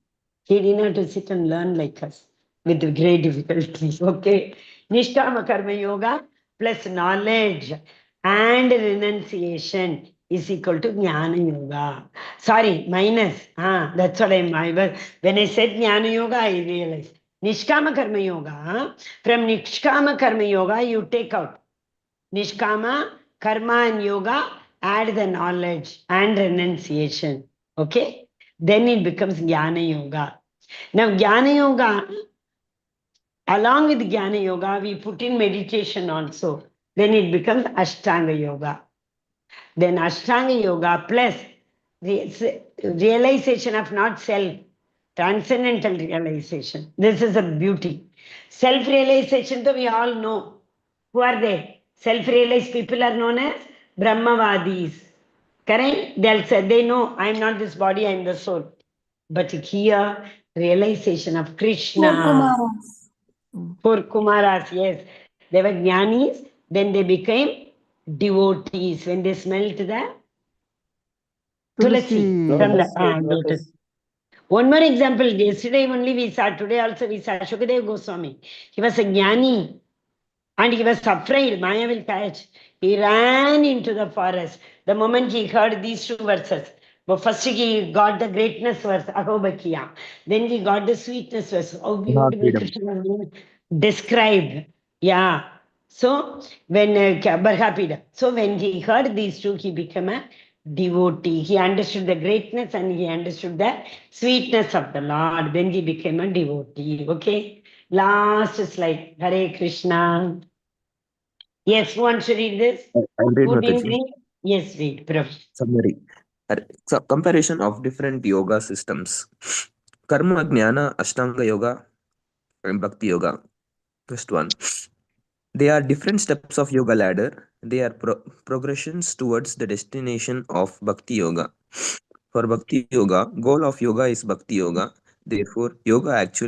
He didn't have to sit and learn like us with great difficulty. Okay, Nishkama Karma Yoga plus knowledge and renunciation is equal to Jnana Yoga. Sorry, minus. That's what when I said Jnana Yoga, I realized. Nishkama Karma Yoga, from Nishkama Karma Yoga, you take out Nishkama, Karma and Yoga, add the knowledge and renunciation. Okay? Then it becomes Jnana Yoga. Now, Jnana Yoga, along with Jnana Yoga, we put in meditation also. Then it becomes Ashtanga Yoga. Then Ashtanga Yoga plus realization of not self, transcendental realization. This is a beauty. Self-realization, though we all know. Who are they? Self-realized people are known as Brahmavadis. Correct? They'll say, they know, I am not this body, I am the soul. But here, realization of Krishna. For Kumaras, yes. They were jnanis, then they became devotees when they smelt the tulasi from the lotus. One more example, yesterday only we saw, today also we saw Shukadeva Goswami. He was a jnani and he was afraid Maya will catch. He ran into the forest. The moment he heard these two verses, but first he got the greatness verse, Ahobakiya. Then he got the sweetness verse, how beautiful Krishna described. Yeah. So when so when he heard these two, he became a devotee. He understood the greatness and he understood the sweetness of the Lord. Then he became a devotee. Okay. Last slide. Hare Krishna. Yes, who wants to read this? I'll read, Who didn't Mataji. read? Yes, read. Prabhu. Summary. Comparison of different yoga systems. Karma, Jnana, Ashtanga Yoga, and Bhakti Yoga. First one. They are different steps of yoga ladder. They are progressions towards the destination of Bhakti Yoga. For Bhakti Yoga, goal of yoga is Bhakti Yoga. Therefore, yoga actually